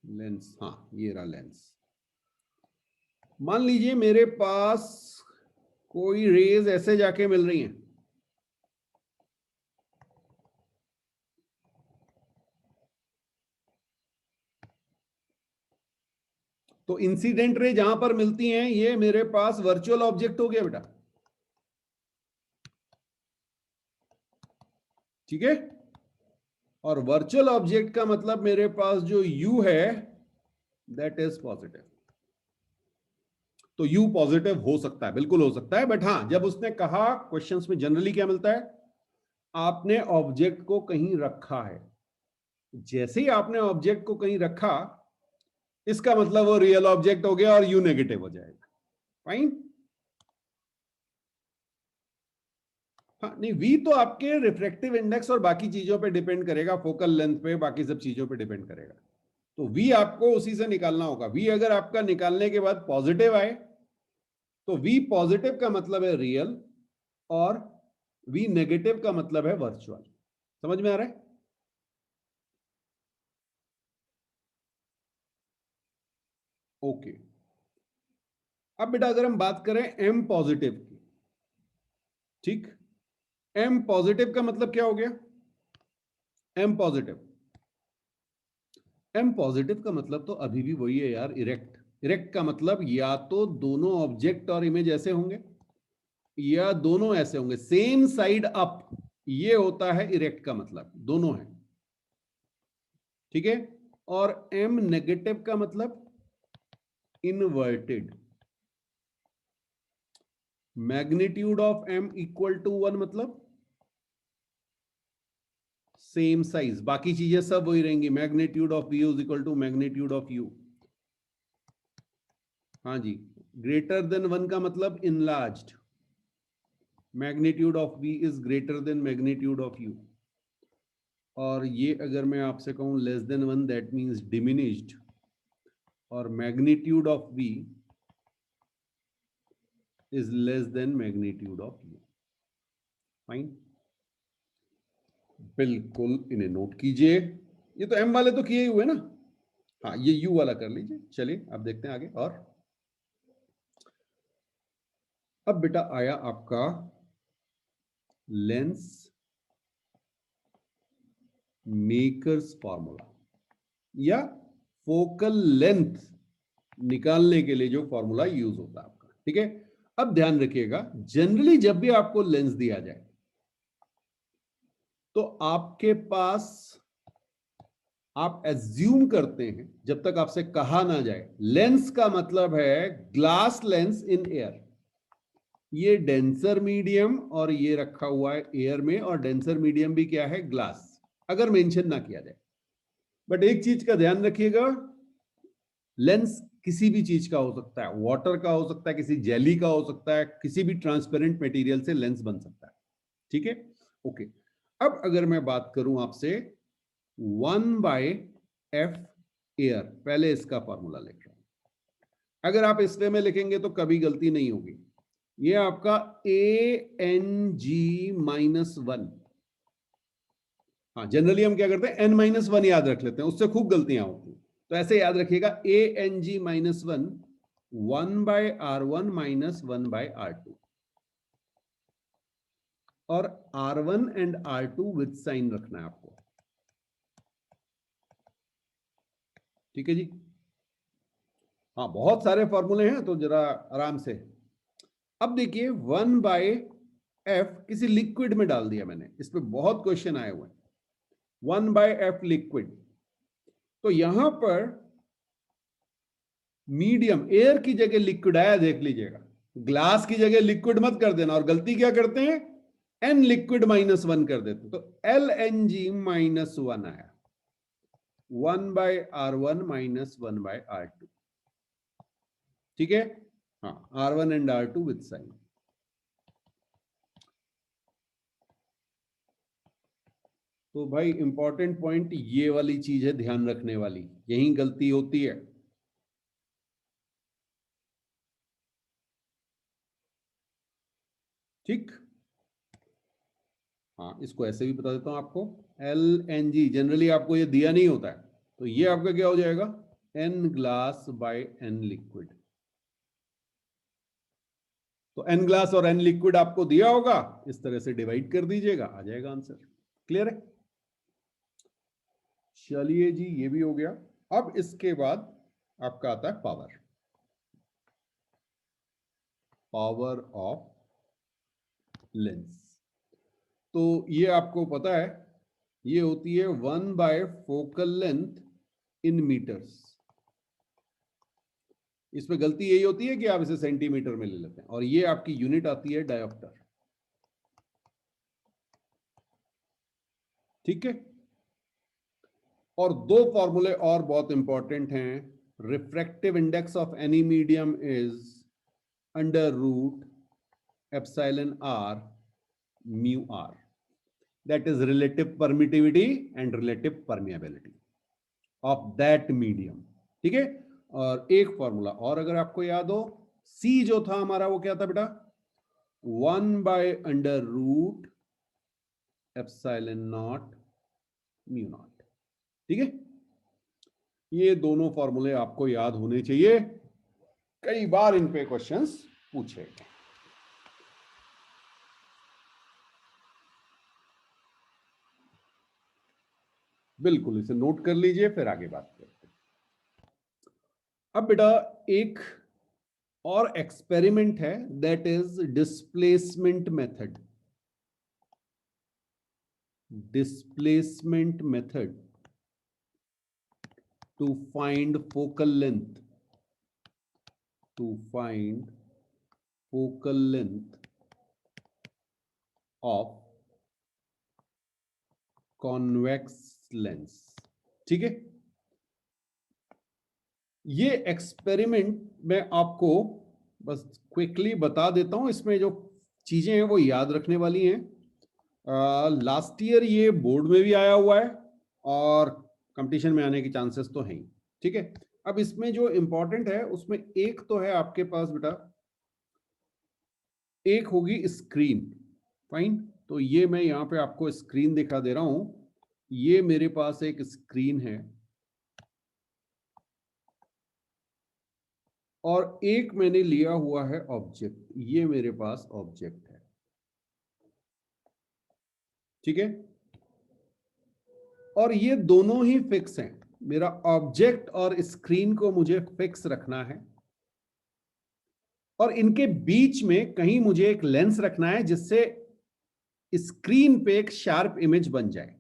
लेंस, हाँ ये रहा लेंस। मान लीजिए मेरे पास कोई रेज ऐसे जाके मिल रही हैं, तो इंसिडेंट रे जहां पर मिलती हैं ये मेरे पास वर्चुअल ऑब्जेक्ट हो गया बेटा। ठीक है, और वर्चुअल ऑब्जेक्ट का मतलब मेरे पास जो u है दैट इज पॉजिटिव। तो u पॉजिटिव हो सकता है, बिल्कुल हो सकता है, बट हां जब उसने कहा क्वेश्चंस में जनरली क्या मिलता है, आपने ऑब्जेक्ट को कहीं रखा है। जैसे ही आपने ऑब्जेक्ट को कहीं रखा, इसका मतलब वो रियल ऑब्जेक्ट हो गया और u नेगेटिव हो जाएगा। फाइन। हाँ नहीं, v तो आपके रिफ्रैक्टिव इंडेक्स और बाकी चीजों पे डिपेंड करेगा, फोकल लेंथ पे, बाकी सब चीजों पे डिपेंड करेगा। तो v आपको उसी से निकालना होगा। v अगर आपका निकालने के बाद पॉजिटिव आए तो v पॉजिटिव का मतलब है रियल और v नेगेटिव का मतलब है वर्चुअल। समझ में आ रहा है? ओके। अब बेटा अगर हम बात करें m पॉजिटिव की, ठीक, m पॉजिटिव का मतलब क्या हो गया? m पॉजिटिव, m पॉजिटिव का मतलब तो अभी भी वही है यार, इरेक्ट। इरेक्ट का मतलब या तो दोनों ऑब्जेक्ट और इमेज ऐसे होंगे या दोनों ऐसे होंगे, सेम साइड अप, ये होता है इरेक्ट का मतलब, दोनों है। ठीक है, और m नेगेटिव का मतलब inverted. Magnitude of m equal to 1 मतलब सेम साइज, बाकी चीजें सब वही रहेंगी। Magnitude of v is equal to magnitude of u। हाँ जी, ग्रेटर देन 1 का मतलब enlarged. Magnitude of v is greater than magnitude of u। और ये अगर मैं आपसे कहूं less than 1 that means diminished, और magnitude of v is less than magnitude of u। Fine, बिल्कुल इन्हें नोट कीजिए। ये तो m वाले तो किए ही हुए ना, हाँ ये u वाला कर लीजिए। चलिए अब देखते हैं आगे। और अब बेटा आया आपका लेंस मेकर्स फॉर्मूला, या फोकल लेंथ निकालने के लिए जो फॉर्मूला यूज होता है आपका। ठीक है, अब ध्यान रखिएगा, जनरली जब भी आपको लेंस दिया जाए तो आपके पास, आप एज्यूम करते हैं जब तक आपसे कहा ना जाए, लेंस का मतलब है ग्लास लेंस इन एयर। ये डेंसर मीडियम और ये रखा हुआ है एयर में, और डेंसर मीडियम भी क्या है? ग्लास, अगर मेंशन ना किया जाए। बट एक चीज का ध्यान रखिएगा, लेंस किसी भी चीज का हो सकता है, वाटर का हो सकता है, किसी जेली का हो सकता है, किसी भी ट्रांसपेरेंट मटेरियल से लेंस बन सकता है। ठीक है, ओके। अब अगर मैं बात करूं आपसे 1/f एयर, पहले इसका फॉर्मूला लिख रहा हूं। अगर आप इस वे में लिखेंगे तो कभी गलती नहीं होगी। ये आपका ANG-1, हाँ जनरली हम क्या करते हैं n-1 याद रख लेते हैं, उससे खूब गलतियां होती हैं। तो ऐसे याद रखिएगा ANG-1 1/r1 - 1/r2, और R1 and R2 with sign रखना है आपको। ठीक है जी, हाँ बहुत सारे फॉर्मूले हैं तो जरा आराम से। अब देखिए 1/f किसी लिक्विड में डाल दिया मैंने, इस पे बहुत क्वेश्चन आए हुए हैं। 1/f लिक्विड, तो यहां पर मीडियम, एयर की जगह लिक्विड आया, देख लीजिएगा, ग्लास की जगह लिक्विड मत कर देना, और गलती क्या करते हैं, एन लिक्विड -1 कर देते, तो LNG -1 आया, 1/R1 -1/R2, ठीक है। हाँ, R1 and R2 with sign. तो भाई इंपॉर्टेंट पॉइंट ये वाली चीज है ध्यान रखने वाली, यही गलती होती है। ठीक, हाँ, इसको ऐसे भी बता देता हूं आपको, LNG जनरली आपको ये दिया नहीं होता है, तो ये आपका क्या हो जाएगा, N glass by N liquid. तो N ग्लास और N लिक्विड आपको दिया होगा, इस तरह से डिवाइड कर दीजिएगा, आ जाएगा आंसर। क्लियर है? चलिए जी, ये भी हो गया। अब इसके बाद आपका आता है पावर, पावर ऑफ लेंस। तो ये आपको पता है, ये होती है 1/फोकल लेंथ इन मीटर्स। इसमें गलती यही होती है कि आप इसे सेंटीमीटर में ले लेते हैं, और ये आपकी यूनिट आती है डायोप्टर। ठीक है, और दो फॉर्मूले और बहुत इंपॉर्टेंट हैं। Refractive index of any medium is √εr mu r, that is relative permittivity and relative permeability of that medium. ठीक है, और एक फॉर्मूला और अगर आपको याद हो, सी जो था हमारा वो क्या था बेटा, 1/√ε0 म्यू नॉट। ठीक है, ये दोनों फॉर्मूले आपको याद होने चाहिए, कई बार इन पे क्वेश्चंस पूछे गए। बिल्कुल, इसे नोट कर लीजिए, फिर आगे बात करते हैं। अब बेटा एक और एक्सपेरिमेंट है, that is displacement method. Displacement method to find focal length, to find focal length of convex lens। ठीक है, ये एक्सपेरिमेंट मैं आपको बस क्विकली बता देता हूं, इसमें जो चीजें हैं वो याद रखने वाली हैं। लास्ट ईयर ये बोर्ड में भी आया हुआ है, और कंपटीशन में आने के चांसेस तो हैं ही। ठीक है, अब इसमें जो इंपॉर्टेंट है उसमें एक तो है आपके पास बेटा, एक होगी स्क्रीन। फाइन, तो ये मैं यहां पे आपको स्क्रीन दिखा दे रहा हूं, ये मेरे पास एक स्क्रीन है, और एक मैंने लिया हुआ है ऑब्जेक्ट, ये मेरे पास ऑब्जेक्ट है। ठीक है, और ये दोनों ही फिक्स हैं, मेरा ऑब्जेक्ट और स्क्रीन को मुझे फिक्स रखना है, और इनके बीच में कहीं मुझे एक लेंस रखना है जिससे स्क्रीन पे एक शार्प इमेज बन जाए।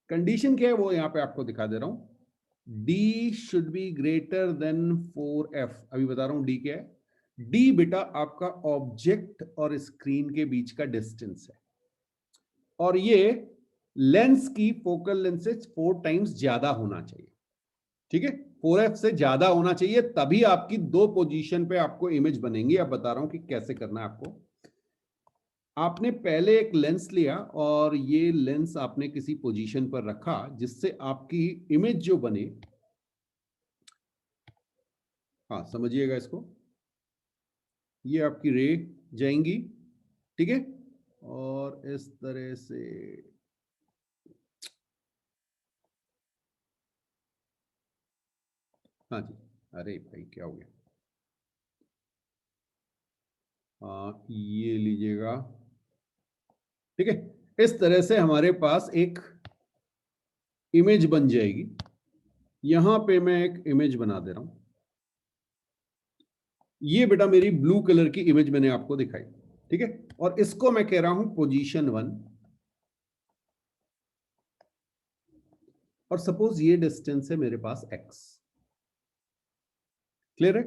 कंडीशन क्या है वो यहां पे आपको दिखा दे रहा हूं, D should be greater than 4f। अभी बता रहा हूं D क्या है, D बेटा आपका ऑब्जेक्ट और स्क्रीन के बीच का डिस्टेंस है, और ये लेंस की फोकल लेंथ से 4 टाइम्स ज्यादा होना चाहिए। ठीक है, 4f से ज्यादा होना चाहिए, तभी आपकी दो पोजीशन पे आपको इमेज बनेंगी। अब बता रहा हूं कि कैसे करना है आपको। आपने पहले एक लेंस लिया, और ये लेंस आपने किसी पोजीशन पर रखा जिससे आपकी इमेज जो बने, हाँ समझिएगा इसको, ये आपकी रे जाएंगी। ठीक है, और इस तरह से, हाँ जी, अरे भाई क्या हो गया, ये लीजिएगा। ठीक है, इस तरह से हमारे पास एक इमेज बन जाएगी। यहां पे मैं एक इमेज बना दे रहा हूं, ये बेटा मेरी ब्लू कलर की इमेज मैंने आपको दिखाई। ठीक है, और इसको मैं कह रहा हूं पोजीशन 1, और सपोज ये डिस्टेंस है मेरे पास x। क्लियर है?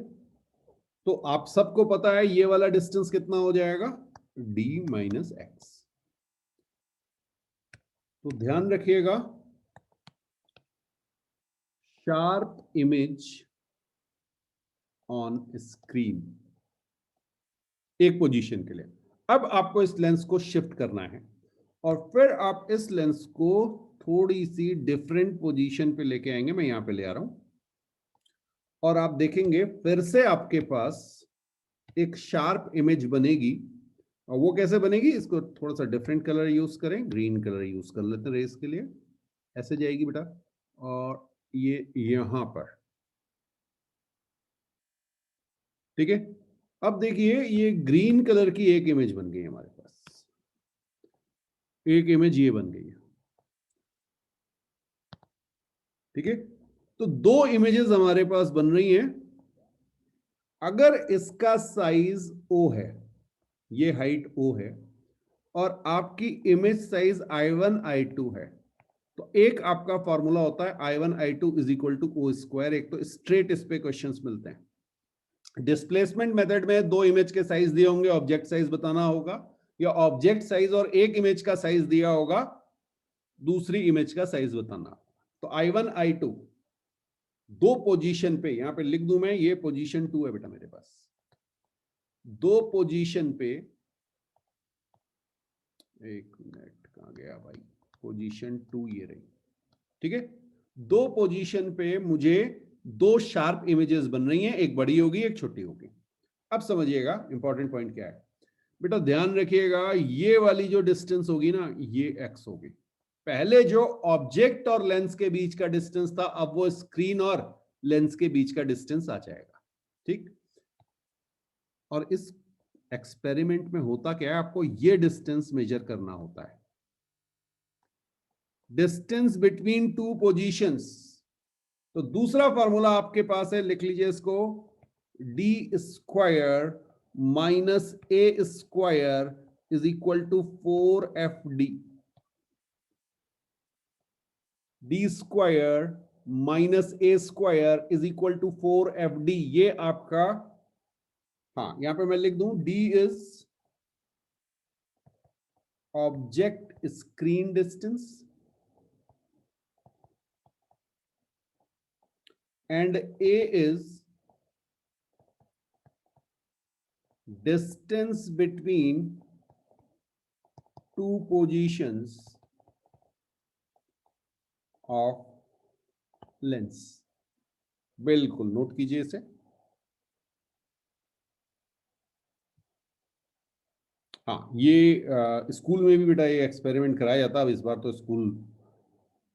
तो आप सबको पता है ये वाला डिस्टेंस कितना हो जाएगा, d माइनस एक्स। तो ध्यान रखिएगा, शार्प इमेज ऑन स्क्रीन एक पोजीशन के लिए। अब आपको इस लेंस को शिफ्ट करना है और फिर आप इस लेंस को थोड़ी सी डिफरेंट पोजीशन पे लेके आएंगे। मैं यहां पे ले आ रहा हूं और आप देखेंगे फिर से आपके पास एक शार्प इमेज बनेगी। और वो कैसे बनेगी, इसको थोड़ा सा डिफरेंट कलर यूज करें, ग्रीन कलर यूज कर लेते हैं रेस के लिए। ऐसे जाएगी बेटा, और ये यहां पर, ठीक है। अब देखिए ये ग्रीन कलर की एक इमेज बन गई हमारे पास, एक इमेज ये बन गई है, ठीक है। तो दो इमेजेस हमारे पास बन रही हैं। अगर इसका साइज ओ है, ये हाइट ओ है, और आपकी इमेज साइज I1 I2 है, तो एक आपका फॉर्मूला होता है I1 I2 is equal to o square. एक तो स्ट्रेट इस पे क्वेश्चंस मिलते हैं। डिस्प्लेसमेंट मेथड में दो इमेज के साइज दिए होंगे, ऑब्जेक्ट साइज बताना होगा, या ऑब्जेक्ट साइज और एक इमेज का साइज दिया होगा, दूसरी इमेज का साइज बताना। तो I1 I2 दो पोजीशन पे, यहां पे लिख दूं मैं, ये पोजीशन 2 है बेटा मेरे पास। दो पोजीशन पे, एक मिनट कहां गया भाई, पोजीशन 2 ये रही, ठीक है। दो पोजीशन पे मुझे दो शार्प इमेजेस बन रही हैं, एक बड़ी होगी एक छोटी होगी। अब समझिएगा इंपॉर्टेंट पॉइंट क्या है बेटा, ध्यान रखिएगा, ये वाली जो डिस्टेंस होगी ना, ये एक्स होगी। पहले जो ऑब्जेक्ट और लेंस के बीच का डिस्टेंस था, अब वो स्क्रीन और लेंस के बीच का डिस्टेंस आ जाएगा, ठीक। और इस एक्सपेरिमेंट में होता क्या है, आपको ये डिस्टेंस मेजर करना होता है, डिस्टेंस बिटवीन टू पोजीशंस। तो दूसरा फॉर्मूला आपके पास है, लिख लीजिए इसको, d square minus a square is equal to 4FD। D square minus a square is equal to 4FD। ये आपका, हाँ यहां पे मैं लिख दूं, D is object screen distance and A is distance between two positions of lens। बिल्कुल नोट कीजिए इसे। हाँ, ये स्कूल में भी बेटा ये एक्सपेरिमेंट कराया जाता है। अब इस बार तो स्कूल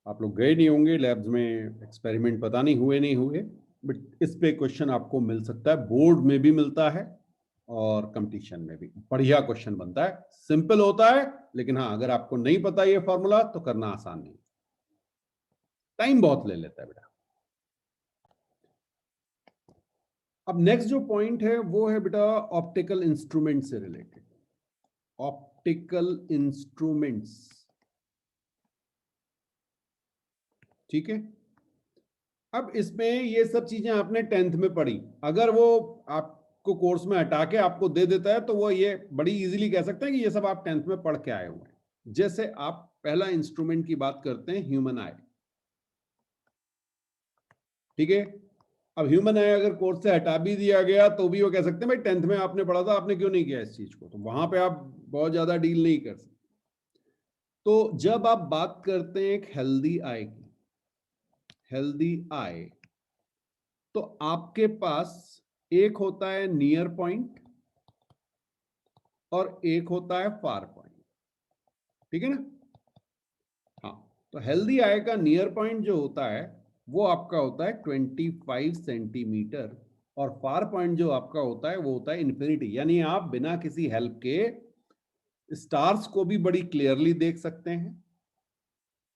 आप लोग गए नहीं होंगे, लैब्स में एक्सपेरिमेंट पता नहीं हुए नहीं हुए, बट इस पे क्वेश्चन आपको मिल सकता है, बोर्ड में भी मिलता है और कंपटीशन में भी बढ़िया क्वेश्चन बनता है। सिंपल होता है, लेकिन हाँ अगर आपको नहीं पता ये फॉर्मूला तो करना आसान नहीं, टाइम बहुत ले लेता है बेटा। अब नेक्स्ट जो पॉइंट है वो है बेटा ऑप्टिकल इंस्ट्रूमेंट से रिलेटेड। ऑप्टिकल इंस्ट्रूमेंट्स, ठीक है। अब इसमें ये सब चीजें आपने 10th में पढ़ी, अगर वो आपको कोर्स में हटा के आपको दे देता है तो वो ये बड़ी इजीली कह सकते हैं कि ये सब आप 10th में पढ़ के आए हुए हैं। जैसे आप पहला इंस्ट्रूमेंट की बात करते हैं, ह्यूमन आई, ठीक है। अब ह्यूमन आई अगर कोर्स से हटा भी दिया गया तो भी वो कह सकते हैं भाई 10th में आपने पढ़ा था, आपने क्यों नहीं किया इस चीज को, तो वहां पे आप बहुत ज्यादा डील नहीं कर सकते। तो जब आप बात करते हैं एक हेल्दी आई की, हेल्दी आई, तो आपके पास एक होता है नियर पॉइंट और एक होता है फार पॉइंट, ठीक है ना। हाँ, तो हेल्दी आई का नियर पॉइंट जो होता है वो आपका होता है 25 सेंटीमीटर, और फार पॉइंट जो आपका होता है वो होता है इन्फिनिटी। यानी आप बिना किसी हेल्प के स्टार्स को भी बड़ी क्लियरली देख सकते हैं,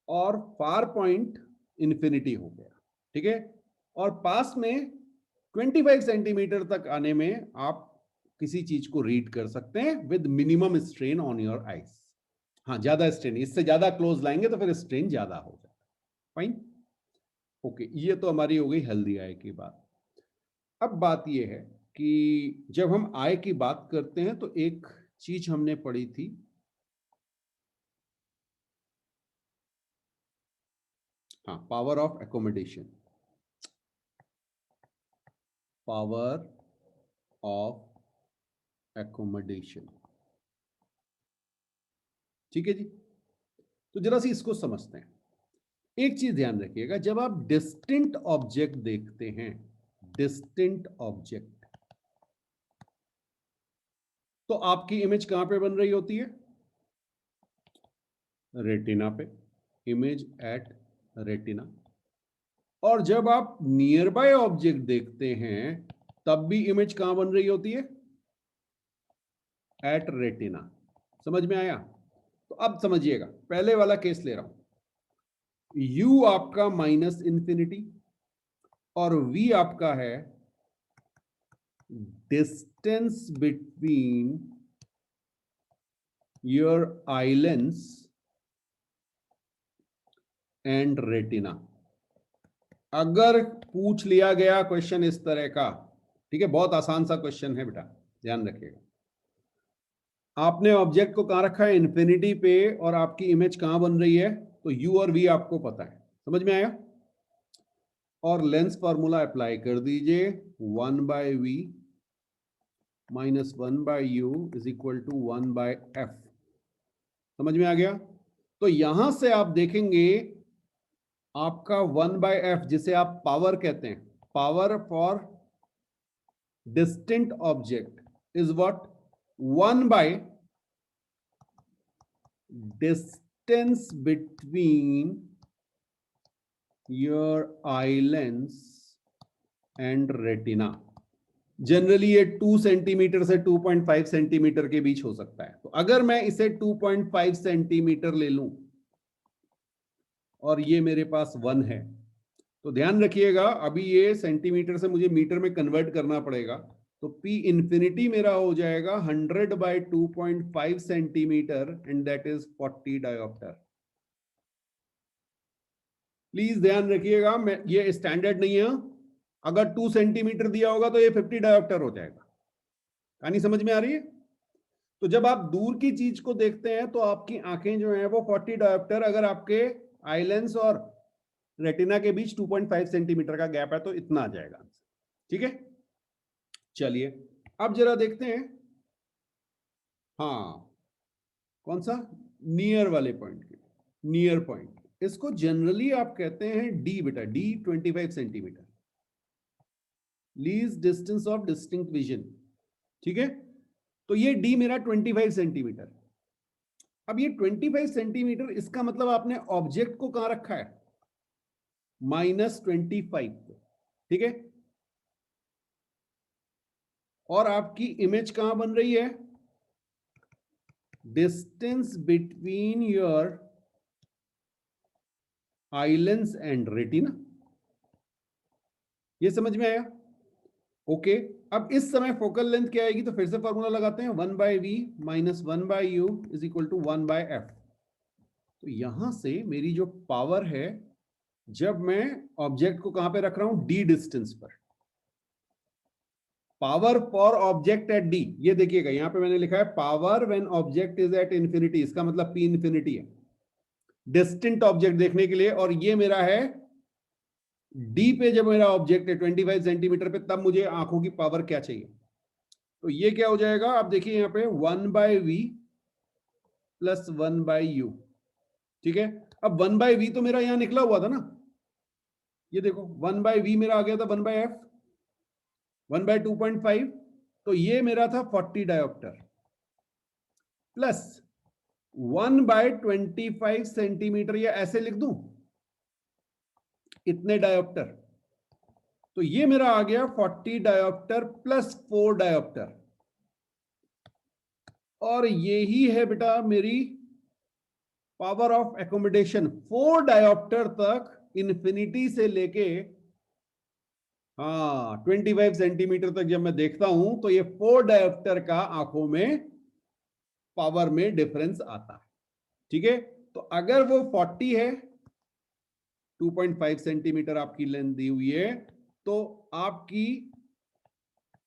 और फार पॉइंट इन्फिनिटी हो गया, ठीक है। और पास में 25 सेंटीमीटर तक आने में आप किसी चीज को रीड कर सकते हैं with minimum strain on your eyes. हाँ, ज्यादा स्ट्रेन, इससे ज्यादा क्लोज लाएंगे तो फिर स्ट्रेन ज्यादा हो जाएगा। फाइन, ओके, ये तो हमारी हो गई हेल्दी आई की बात। अब बात यह है कि जब हम आय की बात करते हैं तो एक चीज हमने पढ़ी थी, हाँ, power of accommodation, power of accommodation. ठीक है जी, तो जरा सी इसको समझते हैं। एक चीज ध्यान रखिएगा, जब आप डिस्टिंक्ट ऑब्जेक्ट देखते हैं, डिस्टिंक्ट ऑब्जेक्ट, तो आपकी इमेज कहां पे बन रही होती है? रेटिना पे, इमेज एट रेटिना। और जब आप नियर बाय ऑब्जेक्ट देखते हैं तब भी इमेज कहां बन रही होती है? At retina. समझ में आया? तो अब समझिएगा, पहले वाला केस ले रहा हूं, u आपका माइनस इंफिनिटी और v आपका है distance between your eye lens and retina. अगर पूछ लिया गया क्वेश्चन इस तरह का, ठीक है, बहुत आसान सा क्वेश्चन है बेटा, ध्यान रखिएगा, आपने ऑब्जेक्ट को कहां रखा है? इन्फिनिटी पे, और आपकी इमेज कहां बन रही है? तो u और v आपको पता है, समझ में आया? और लेंस फॉर्मूला अप्लाई कर दीजिए, 1/v minus 1/u is equal to 1/f। समझ में आ गया? तो यहां से आप देखेंगे आपका 1/f, जिसे आप पावर कहते हैं, power for distinct object is what? 1 by distance between your eye lens and retina। Generally ये 2 सेंटीमीटर से 2.5 सेंटीमीटर के बीच हो सकता है। तो अगर मैं इसे 2.5 सेंटीमीटर ले लूं और ये मेरे पास 1 है, तो ध्यान रखिएगा अभी ये सेंटीमीटर से मुझे मीटर में कन्वर्ट करना पड़ेगा। तो P इंफिनिटी मेरा हो जाएगा 100/2.5 centimetre and that is 40 dioptre. Please ध्यान रखिएगा, मैं ये स्टैंडर्ड नहीं है, अगर 2 सेंटीमीटर दिया होगा तो ये 50 डायोप्टर हो जाएगा। कहानी समझ में आ रही है? तो जब आप दूर की चीज को देखते हैं तो आपकी आंखें जो है वो 40 डायोप्टर, अगर आपके आई लेंस और रेटिना के बीच 2.5 सेंटीमीटर का गैप है तो इतना आ जाएगा। ठीक है, चलिए अब जरा देखते हैं, हाँ, कौन सा? नियर वाले पॉइंट के, नियर पॉइंट, इसको जनरली आप कहते हैं डी बेटा, D 25 centimetre, least distance of distinct vision. ठीक है, तो ये डी मेरा 25 सेंटीमीटर। अब ये 25 सेंटीमीटर, इसका मतलब आपने ऑब्जेक्ट को कहां रखा है? -25 पे, ठीक है, और आपकी इमेज कहां बन रही है? Distance between your eye lens and retina. ये समझ में आया? ओके, अब इस समय फोकल लेंथ क्या आएगी? तो फिर से फॉर्मूला लगाते हैं, 1/v minus 1/u is equal to 1/f। तो यहां से मेरी जो पावर है, जब मैं ऑब्जेक्ट को कहां पे रख रहा हूं? डी डिस्टेंस पर, power for object at D, ये देखिएगा यहां पे मैंने लिखा है power when object is at infinity, इसका मतलब पी इंफिनिटी है डिस्टिंक्ट ऑब्जेक्ट देखने के लिए, और ये मेरा है डी पे, जब मेरा ऑब्जेक्ट है 25 सेंटीमीटर पे, तब मुझे आंखों की पावर क्या चाहिए? तो ये क्या हो जाएगा? आप देखिए यहां पे 1/v प्लस 1/u। ठीक है, अब 1/v तो मेरा यहां निकला हुआ था ना, ये देखो 1/v मेरा आ गया था 1/f, 1/2.5, तो ये मेरा था 40 डायोप्टर प्लस 1/25 सेंटीमीटर, या ऐसे लिख दूं इतने डायोप्टर, तो ये मेरा आ गया 40 डायोप्टर प्लस 4 डायोप्टर। और यही है बेटा मेरी पावर ऑफ एकोमोडेशन, 4 डायोप्टर तक, इन्फिनिटी से लेके, हाँ, 25 सेंटीमीटर तक जब मैं देखता हूं तो ये 4 डायोप्टर का आंखों में पावर में डिफरेंस आता है। ठीक है, तो अगर वो 40 है, 2.5 सेंटीमीटर आपकी लेंथ दी हुई है, तो आपकी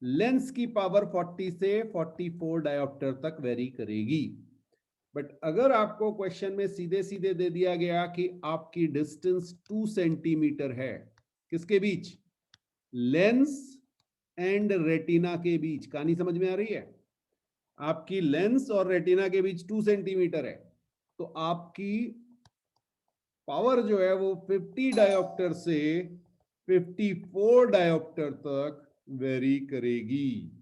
लेंस की पावर 40 से 44 डायोप्टर तक वेरी करेगी। बट अगर आपको क्वेश्चन में सीधे सीधे दे दिया गया कि आपकी डिस्टेंस 2 सेंटीमीटर है, किसके बीच? लेंस एंड रेटिना के बीच। कहानी समझ में आ रही है? आपकी लेंस और रेटिना के बीच 2 सेंटीमीटर है, तो आपकी पावर जो है वो 50 डायोप्टर से 54 डायोप्टर तक वेरी करेगी।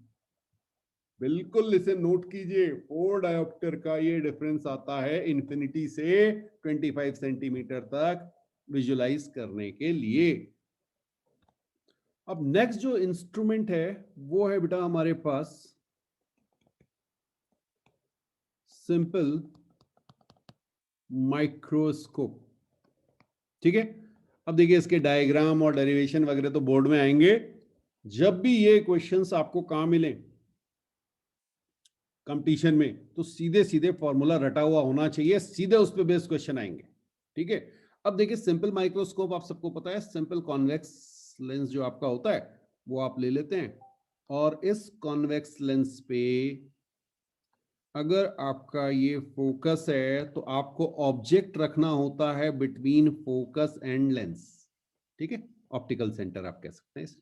बिल्कुल इसे नोट कीजिए, 4 डायोप्टर का ये डिफरेंस आता है इन्फिनिटी से 25 सेंटीमीटर तक विजुलाइज करने के लिए। अब नेक्स्ट जो इंस्ट्रूमेंट है वो है बेटा हमारे पास सिंपल माइक्रोस्कोप। ठीक है, अब देखिए इसके डायग्राम और डेरिवेशन वगैरह तो बोर्ड में आएंगे। जब भी ये क्वेश्चंस आपको कहां मिले कंपटीशन में, तो सीधे सीधे फॉर्मूला रटा हुआ होना चाहिए, सीधे उस पे बेस्ड क्वेश्चन आएंगे। ठीक है, अब देखिए सिंपल माइक्रोस्कोप आप सबको पता है, सिंपल कॉन्वेक्स लेंस जो आपका होता है वो आप ले लेते हैं, और इस कॉन्वेक्स लेंस पे अगर आपका ये फोकस है तो आपको ऑब्जेक्ट रखना होता है बिटवीन फोकस एंड लेंस। ठीक है, ऑप्टिकल सेंटर आप कह सकते हैं इसे।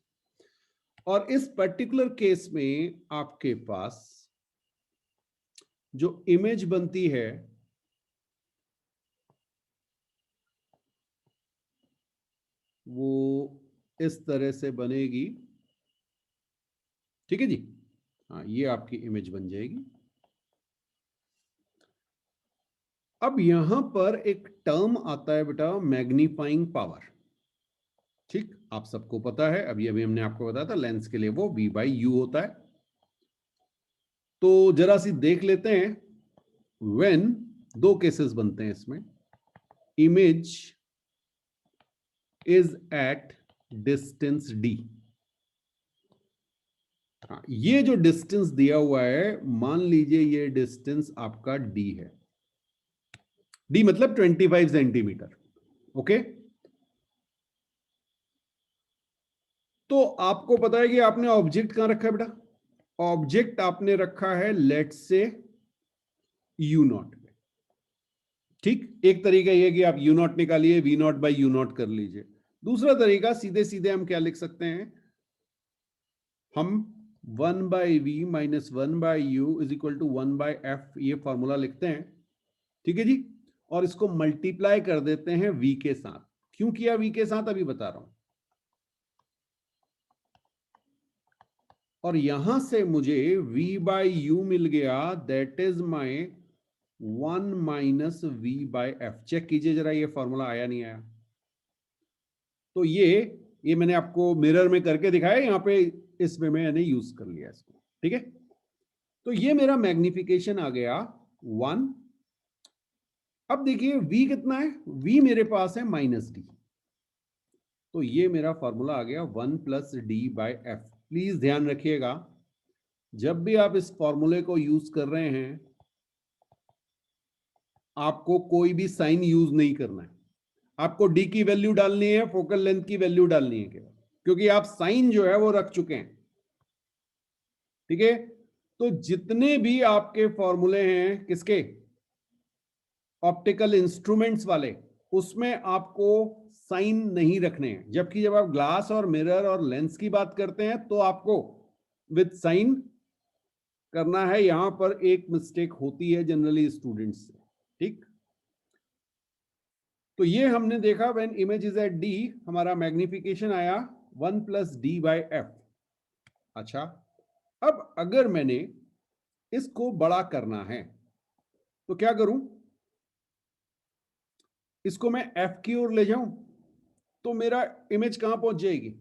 और इस पर्टिकुलर केस में आपके पास जो इमेज बनती है वो इस तरह से बनेगी। ठीक है जी, हाँ ये आपकी इमेज बन जाएगी। अब यहां पर एक टर्म आता है बेटा मैग्नीफाइंग पावर। ठीक, आप सबको पता है, अभी अभी हमने आपको बताया था लेंस के लिए वो V/U होता है। तो जरा सी देख लेते हैं, व्हेन दो केसेस बनते हैं इसमें, image is at distance D। हाँ, ये जो डिस्टेंस दिया हुआ है, मान लीजिए ये डिस्टेंस आपका D है, D मतलब 25 सेंटीमीटर। ओके, तो आपको पता है कि आपने ऑब्जेक्ट कहां रखा है बेटा? ऑब्जेक्ट आपने रखा है लेट से U0 पे। ठीक, एक तरीका यह कि आप U0 निकालिए, V0/U0 कर लीजिए। दूसरा तरीका सीधे सीधे हम क्या लिख सकते हैं, हम 1/V - 1/U is equal to 1/F, ये फॉर्मूला लिखते हैं। ठीक है जी, और इसको मल्टीप्लाई कर देते हैं V के साथ। क्यों किया V के साथ अभी बता रहा हूं। और यहां से मुझे V/U मिल गया, that is my 1 - V/F। Check कीजिए जरा ये फॉर्मूला आया नहीं आया। तो ये मैंने आपको मिरर में करके दिखाया, यहां पे इसमें मैंने यूज कर लिया इसको। ठीक है, तो ये मेरा मैग्निफिकेशन आ गया 1। अब देखिए V कितना है, V मेरे पास है -D, तो ये मेरा फॉर्मूला आ गया 1 + D/F। प्लीज ध्यान रखिएगा, जब भी आप इस फॉर्मूले को यूज कर रहे हैं आपको कोई भी साइन यूज नहीं करना है। आपको D की वैल्यू डालनी है, फोकल लेंथ की वैल्यू डालनी है केवल, क्योंकि आप साइन जो है वो रख चुके हैं। ठीक है, तो जितने भी आपके फॉर्मूले हैं किसके, ऑप्टिकल इंस्ट्रूमेंट्स वाले, उसमें आपको साइन नहीं रखने हैं। जबकि जब आप ग्लास और मिरर और लेंस की बात करते हैं तो आपको विद साइन करना है। यहां पर एक मिस्टेक होती है जनरली स्टूडेंट्स से। ठीक, तो ये हमने देखा when image is at D, हमारा मैग्निफिकेशन आया 1 + D/F। अच्छा, अब अगर मैंने इसको बड़ा करना है तो क्या करूं, इसको मैं F की ओर ले जाऊं तो मेरा इमेज कहां पहुंच जाएगी,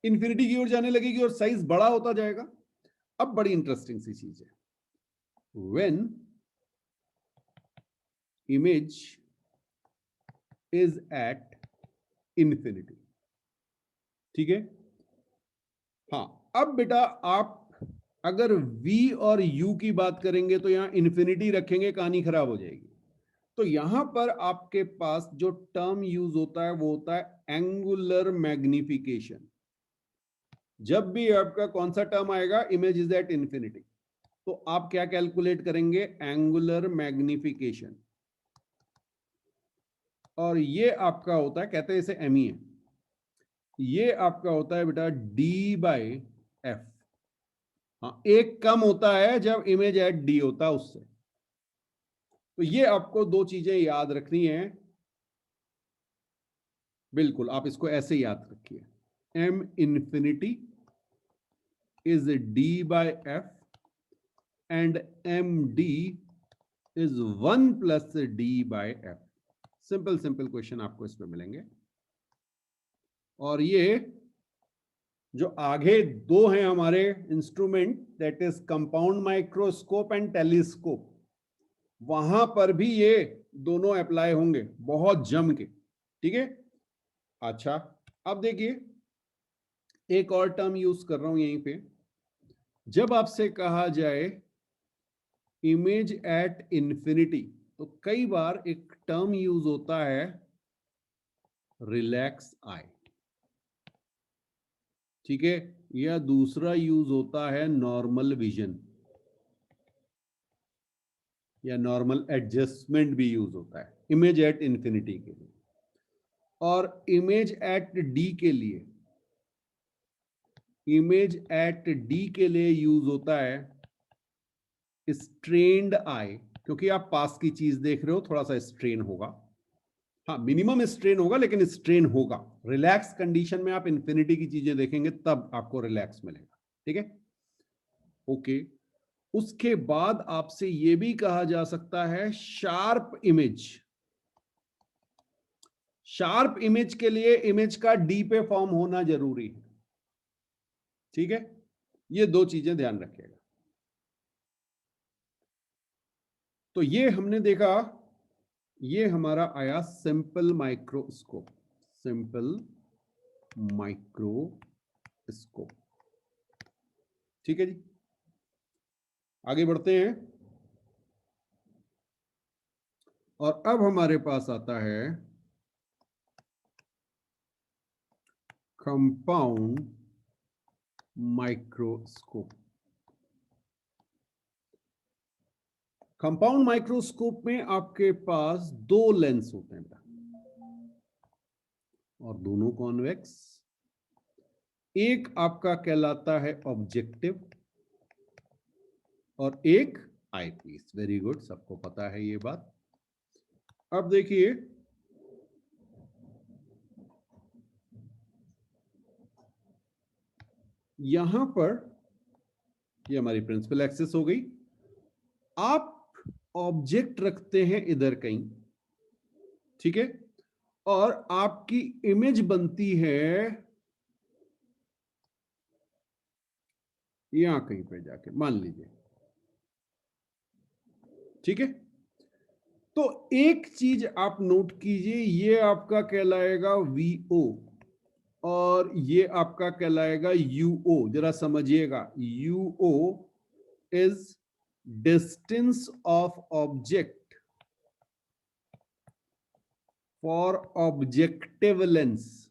इंफिनिटी की ओर जाने लगेगी और साइज बड़ा होता जाएगा। अब बड़ी इंटरेस्टिंग सी चीज है, when image is at infinity. ठीक है, हाँ अब बेटा आप अगर V और U की बात करेंगे तो यहां इंफिनिटी रखेंगे, कहानी खराब हो जाएगी। तो यहां पर आपके पास जो टर्म यूज होता है वो होता है एंगुलर मैग्निफिकेशन। जब भी आपका कौन सा टर्म आएगा, इमेज इज एट इंफिनिटी, तो आप क्या कैलकुलेट करेंगे, एंगुलर मैग्निफिकेशन, और ये आपका होता है, कहते हैं इसे एमई है, ये आपका होता है बेटा डी बाय एफ। हाँ, एक कम होता है जब इमेज एट डी होता है उससे। तो ये आपको दो चीजें याद रखनी है, बिल्कुल आप इसको ऐसे याद रखिए, m infinity is d by f and m d is 1 plus d by f. Simple simple question आपको इसमें मिलेंगे। और ये जो आगे दो हैं हमारे instrument, that is compound microscope and telescope, वहां पर भी ये दोनों अप्लाई होंगे बहुत जम के, ठीक है। अच्छा, अब देखिए एक और टर्म यूज कर रहा हूं यहीं पे, जब आपसे कहा जाए इमेज एट इंफिनिटी, तो कई बार एक टर्म यूज होता है रिलैक्स आई, ठीक है, या दूसरा यूज होता है नॉर्मल विजन, या नॉर्मल एडजस्टमेंट भी यूज होता है इमेज एट इंफिनिटी के लिए। और इमेज एट डी के लिए, इमेज एट डी के लिए यूज होता है स्ट्रेन्ड आई, क्योंकि आप पास की चीज देख रहे हो, थोड़ा सा स्ट्रेन होगा, हाँ मिनिमम स्ट्रेन होगा लेकिन स्ट्रेन होगा। रिलैक्स कंडीशन में आप इंफिनिटी की चीजें देखेंगे तब आपको रिलैक्स मिलेगा, ठीक है, ओके। उसके बाद आपसे यह भी कहा जा सकता है शार्प इमेज। शार्प इमेज के लिए इमेज का डी पे फॉर्म होना जरूरी है, ठीक है, ये दो चीजें ध्यान रखिएगा। तो ये हमने देखा, ये हमारा आया सिंपल माइक्रोस्कोप, सिंपल माइक्रोस्कोप, ठीक है जी। आगे बढ़ते हैं, और अब हमारे पास आता है कंपाउंड माइक्रोस्कोप। कंपाउंड माइक्रोस्कोप में आपके पास दो लेंस होते हैं और दोनों कॉन्वेक्स। एक आपका कहलाता है ऑब्जेक्टिव और एक आईपीस। वेरी गुड, सबको पता है ये बात। अब देखिए, यहां पर ये हमारी प्रिंसिपल एक्सिस हो गई। आप ऑब्जेक्ट रखते हैं इधर कहीं, ठीक है, और आपकी इमेज बनती है यहां कहीं पे जाके, मान लीजिए, ठीक है। तो एक चीज आप नोट कीजिए, ये आपका कहलाएगा वीओ और ये आपका कहलाएगा यूओ। जरा समझिएगा, u o is distance of object for objective lens,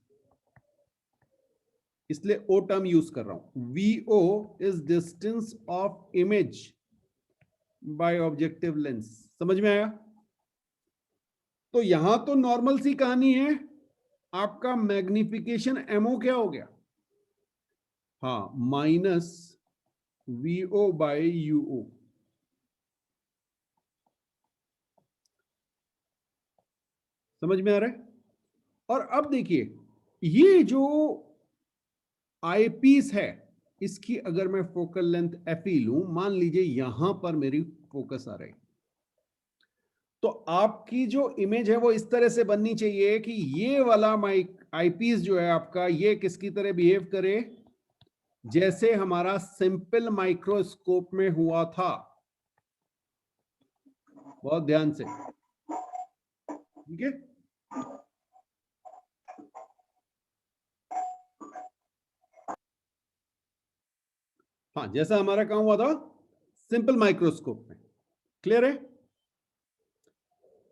इसलिए ओ टर्म यूज कर रहा हूं। V o is distance of image by objective lens. समझ में आया? तो यहां तो नॉर्मल सी कहानी है, आपका मैग्निफिकेशन एमओ क्या हो गया, हाँ, माइनस वीओ बाय यूओ। समझ में आ रहा है? और अब देखिए, ये जो आईपीस है, इसकी अगर मैं फोकल लेंथ एफ ई लूं, मान लीजिए यहां पर मेरी फोकस आ रही, तो आपकी जो इमेज है वो इस तरह से बननी चाहिए कि ये वाला आईपीस जो है आपका, ये किसकी तरह बिहेव करे, जैसे हमारा सिंपल माइक्रोस्कोप में हुआ था। बहुत ध्यान से, ठीक है। हाँ, जैसा हमारा काम हुआ था सिंपल माइक्रोस्कोप में। क्लियर है?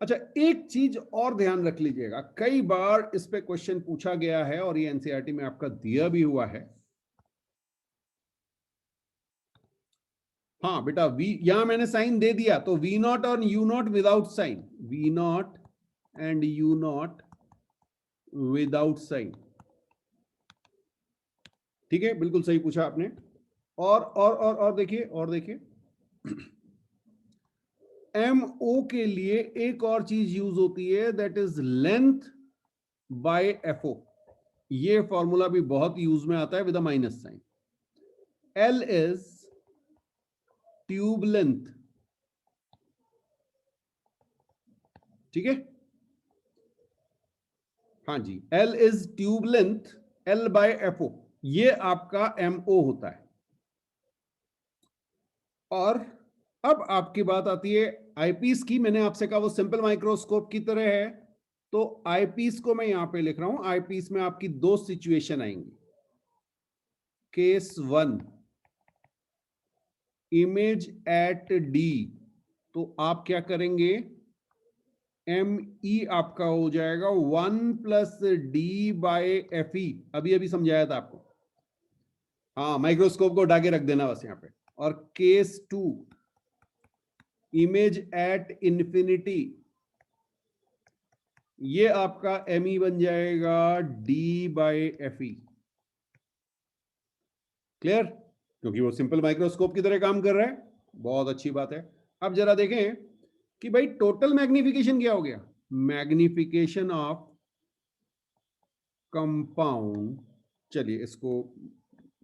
अच्छा, एक चीज और ध्यान रख लीजिएगा, कई बार इस पे क्वेश्चन पूछा गया है और ये एनसीईआरटी में आपका दिया भी हुआ है हाँ बेटा, वी यहां मैंने साइन दे दिया, तो वी नॉट और u not without sign, v not and u not without sign. ठीक है, बिल्कुल सही पूछा आपने। और देखिए, और देखिए एम ओ के लिए एक और चीज यूज होती है, that is length by F O. ये फॉर्मूला भी बहुत यूज में आता है with a minus sign. L is tube length, ठीक है, हाँ जी, L is tube length, L by F O, ये आपका एम ओ होता है। और अब आपकी बात आती है आईपीस की। मैंने आपसे कहा वो सिंपल माइक्रोस्कोप की तरह है, तो आईपीस को मैं यहां पे लिख रहा हूं। आईपीस में आपकी दो सिचुएशन आएंगी। केस 1, इमेज एट डी, तो आप क्या करेंगे, एम ई आपका हो जाएगा 1+d/fe। अभी अभी समझाया था आपको। हाँ, माइक्रोस्कोप को उठा के रख देना बस यहाँ पे। और केस 2, इमेज एट इंफिनिटी, ये आपका एम ई बन जाएगा d/fe। क्लियर? क्योंकि वो सिंपल माइक्रोस्कोप की तरह काम कर रहा है। बहुत अच्छी बात है। अब जरा देखें कि भाई टोटल मैग्निफिकेशन क्या हो गया। मैग्निफिकेशन ऑफ कंपाउंड, चलिए इसको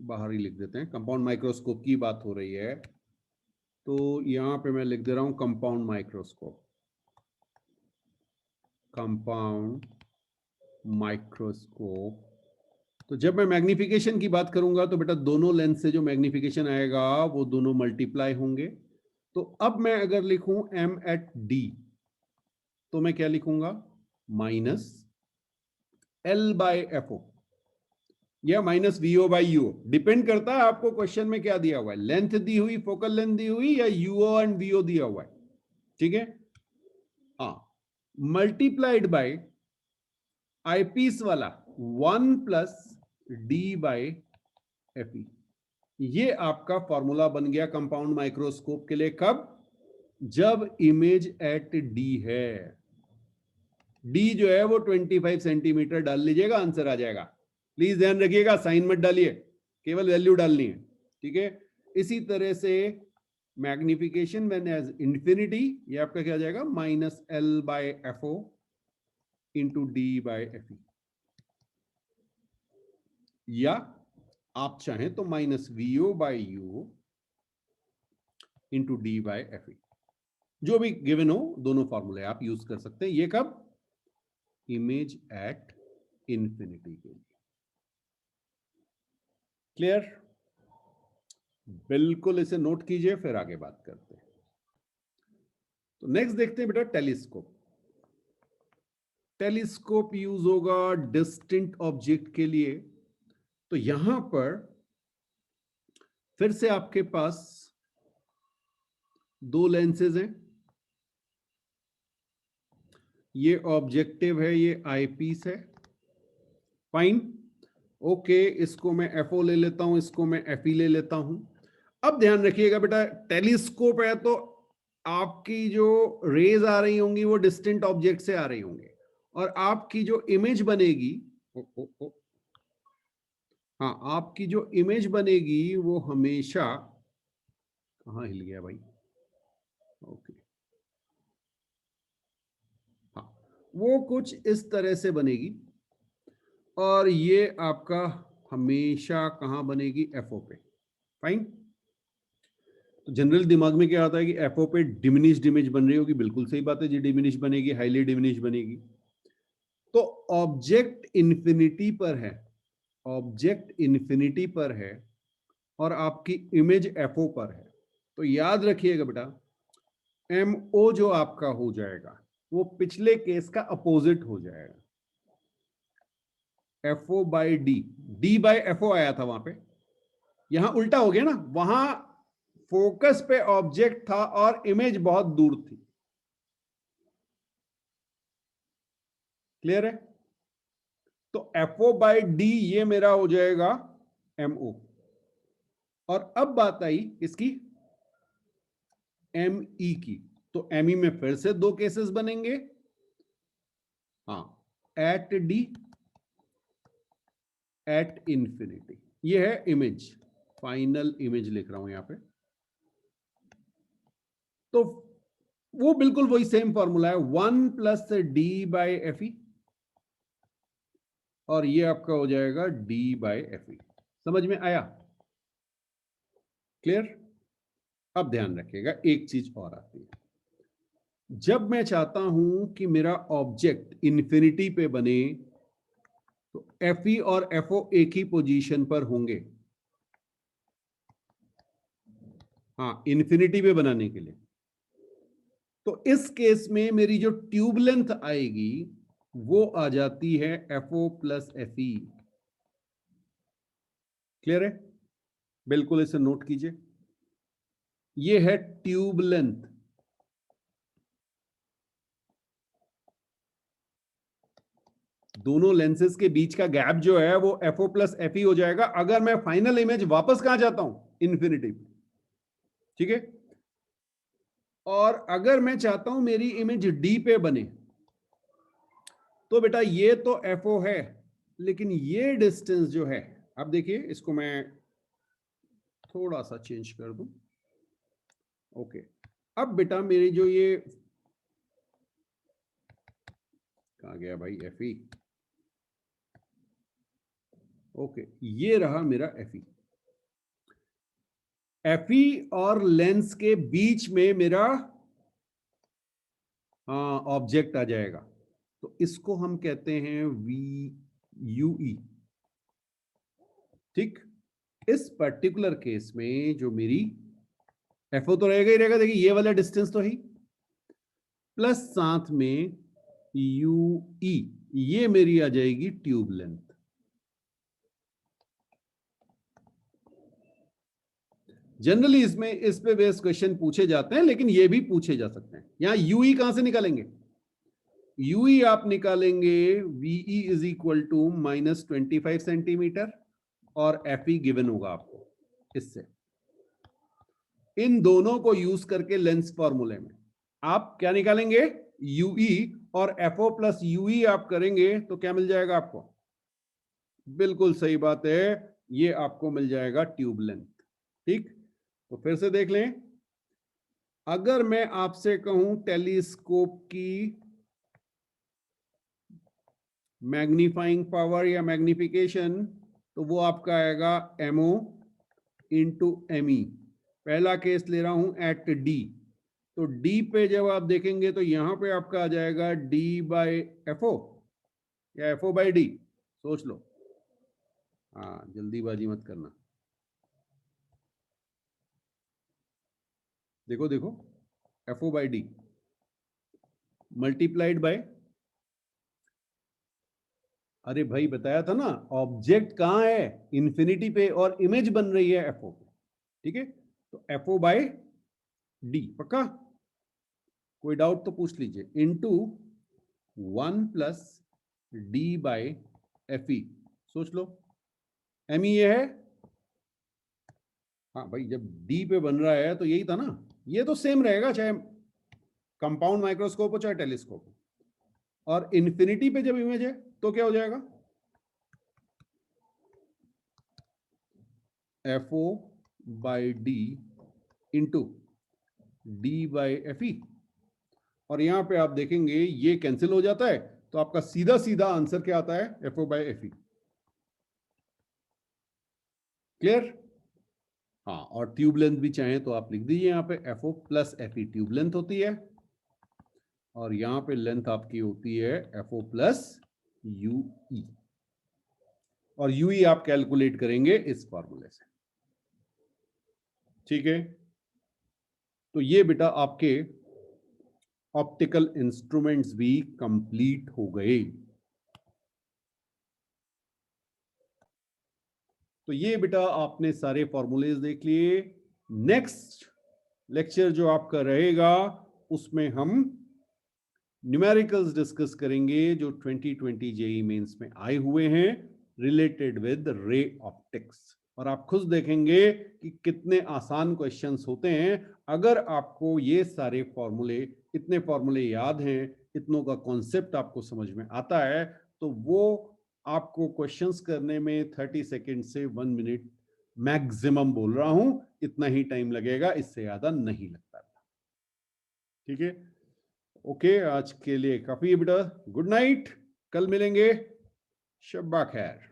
बाहर ही लिख देते हैं, कंपाउंड माइक्रोस्कोप की बात हो रही है, तो यहां पे मैं लिख दे रहा हूं कंपाउंड माइक्रोस्कोप। कंपाउंड माइक्रोस्कोप, तो जब मैं मैग्निफिकेशन की बात करूंगा तो बेटा दोनों लेंस से जो मैग्निफिकेशन आएगा वो दोनों मल्टीप्लाई होंगे। तो अब मैं अगर लिखूं एम एट डी, तो मैं क्या लिखूंगा, minus L by F O या minus V O by U O, depend करता है आपको क्वेश्चन में क्या दिया हुआ है, लेंथ दी हुई, फोकल लेंथ दी हुई, या यूओ एंड वीओ दिया हुआ है। ठीक है, हाँ, मल्टीप्लाइड बाय आईपीस वाला 1+d/fe। ये आपका फॉर्मूला बन गया कंपाउंड माइक्रोस्कोप के लिए। कब? जब इमेज एट डी है। डी जो है वो 25 सेंटीमीटर डाल लीजिएगा, आंसर आ जाएगा। प्लीज ध्यान रखिएगा, साइन मत डालिए, केवल वैल्यू डालनी है। ठीक है, इसी तरह से मैग्निफिकेशन व्हेन एज इंफिनिटी, ये आपका क्या आ जाएगा, -L/FO इंटू d/fe, या आप चाहें तो -VO/U इंटू d/fe, जो भी गिवन हो, दोनों फॉर्मूले आप यूज कर सकते हैं। ये कब? इमेज एट इंफिनिटी के लिए। क्लियर? बिल्कुल, इसे नोट कीजिए, फिर आगे बात करते हैं। तो नेक्स्ट देखते हैं बेटा टेलीस्कोप। टेलीस्कोप यूज होगा डिस्टेंट ऑब्जेक्ट के लिए। तो यहां पर फिर से आपके पास दो लेंसेज हैं, ये ऑब्जेक्टिव है, ये आईपीस है। फाइन, ओके, इसको मैं एफओ ले लेता हूं, इसको मैं एफई ले लेता हूं। अब ध्यान रखिएगा बेटा, टेलीस्कोप है तो आपकी जो रेज आ रही होंगी वो डिस्टेंट ऑब्जेक्ट से आ रही होंगी, और आपकी जो इमेज बनेगी, हाँ, आपकी जो इमेज बनेगी वो हमेशा, कहां हिल गया भाई, ओके, हाँ, वो कुछ इस तरह से बनेगी, और ये आपका हमेशा कहां बनेगी, एफओ पे। फाइन, तो जनरल दिमाग में क्या आता है कि एफओ पे डिमिनिश्ड इमेज बन रही होगी, बिल्कुल सही बात है जी, डिमिनिश बनेगी, हाईली डिमिनिश बनेगी। तो ऑब्जेक्ट इंफिनिटी पर है, ऑब्जेक्ट इंफिनिटी पर है, और आपकी इमेज एफओ पर है, तो याद रखिएगा बेटा, एमओ जो आपका हो जाएगा वो पिछले केस का अपोजिट हो जाएगा, FO by D, D by FO आया था वहां पे, यहां उल्टा हो गया ना, वहां फोकस पे ऑब्जेक्ट था और इमेज बहुत दूर थी। क्लियर है? तो एफओ बाई डी ये मेरा हो जाएगा एमओ। और अब बात आई इसकी ME की, तो ME में फिर से दो केसेस बनेंगे, हाँ, एट D, एट इंफिनिटी। ये है इमेज, फाइनल इमेज लिख रहा हूं यहां पे। तो वो बिल्कुल वही सेम फॉर्मूला है, 1 प्लस D बाय FE, और ये आपका हो जाएगा D बाय FE। समझ में आया? क्लियर? अब ध्यान रखिएगा, एक चीज और आती है, जब मैं चाहता हूं कि मेरा ऑब्जेक्ट इंफिनिटी पे बने, तो FE और FO एक ही पोजीशन पर होंगे, हाँ, इंफिनिटी पे बनाने के लिए। तो इस केस में मेरी जो ट्यूब लेंथ आएगी वो आ जाती है FO प्लस FE। क्लियर है? बिल्कुल इसे नोट कीजिए, ये है ट्यूब लेंथ। दोनों लेंसेज के बीच का गैप जो है वो FO प्लस FE हो जाएगा, अगर मैं फाइनल इमेज वापस कहां जाता हूं, इंफिनिटी। ठीक है? और अगर मैं चाहता हूं मेरी इमेज D पे बने, तो बेटा ये तो FO है, लेकिन ये डिस्टेंस जो है, अब देखिए इसको मैं थोड़ा सा चेंज कर दूं। ओके, अब बेटा मेरी जो ये कहां गया भाई FE, ओके, ये रहा मेरा FE। FE और लेंस के बीच में मेरा ऑब्जेक्ट आ जाएगा, तो इसको हम कहते हैं VUE। ठीक, इस पर्टिकुलर केस में जो मेरी FO तो रहेगा ही रहेगा, देखिए ये वाला डिस्टेंस तो है, प्लस साथ में UE, ये मेरी आ जाएगी ट्यूब लेंथ। जनरली इसमें इस पे बेस्ड क्वेश्चन पूछे जाते हैं, लेकिन ये भी पूछे जा सकते हैं। यहां UE कहां से निकालेंगे? UE आप निकालेंगे VE is equal to -25 centimetre, और FE गिवन होगा आपको इससे। इन दोनों को यूज करके लेंस फॉर्मूले में आप क्या निकालेंगे? UE, और FO प्लस UE आप करेंगे तो क्या मिल जाएगा आपको? बिल्कुल सही बात है, ये आपको मिल जाएगा ट्यूब लेंथ। ठीक, तो फिर से देख लें, अगर मैं आपसे कहूं टेलीस्कोप की मैग्नीफाइंग पावर या मैग्निफिकेशन, तो वो आपका आएगा MO इंटू ME। पहला केस ले रहा हूं एट D, तो D पे जब आप देखेंगे तो यहां पे आपका आ जाएगा D बाय FO या FO बाय D, सोच लो, हाँ, जल्दीबाजी मत करना। देखो देखो, FO by D multiplied by, अरे भाई बताया था ना, ऑब्जेक्ट कहां है? इंफिनिटी पे, और इमेज बन रही है FO पे। ठीक है, तो FO बाय D, पक्का? कोई डाउट तो पूछ लीजिए, into 1 plus D by FE। सोच लो, ME ये है, हाँ भाई, जब D पे बन रहा है तो यही था ना, ये तो सेम रहेगा चाहे कंपाउंड माइक्रोस्कोप हो चाहे टेलीस्कोप हो। और इंफिनिटी पे जब इमेज है तो क्या हो जाएगा? FO by D into D by FE, और यहां पे आप देखेंगे ये कैंसिल हो जाता है, तो आपका सीधा सीधा आंसर क्या आता है? FO by FE। क्लियर? हाँ, और ट्यूब लेंथ भी चाहें तो आप लिख दीजिए यहां पे FO plus FE tube length होती है, और यहां पे लेंथ आपकी होती है FO प्लस UE, और UE आप कैलकुलेट करेंगे इस फॉर्मूले से। ठीक है, तो ये बेटा आपके ऑप्टिकल इंस्ट्रूमेंट्स भी कंप्लीट हो गए। तो ये बेटा आपने सारे फॉर्मूलेज देख लिए। नेक्स्ट लेक्चर जो आपका रहेगा उसमें हम न्यूमेरिकल्स डिस्कस करेंगे जो 2020 जेई मेंस में आए हुए हैं रिलेटेड विद रे ऑप्टिक्स। और आप खुद देखेंगे कि कितने आसान क्वेश्चंस होते हैं अगर आपको ये सारे फॉर्मूले, इतने फॉर्मूले याद हैं, इतनों का कॉन्सेप्ट आपको समझ में आता है, तो वो आपको क्वेश्चंस करने में 30 सेकंड से 1 मिनट मैक्सिमम, बोल रहा हूं, इतना ही टाइम लगेगा, इससे ज्यादा नहीं लगता। ठीक है, ओके, आज के लिए काफी है बेटा। गुड नाइट, कल मिलेंगे। शब्बा खैर।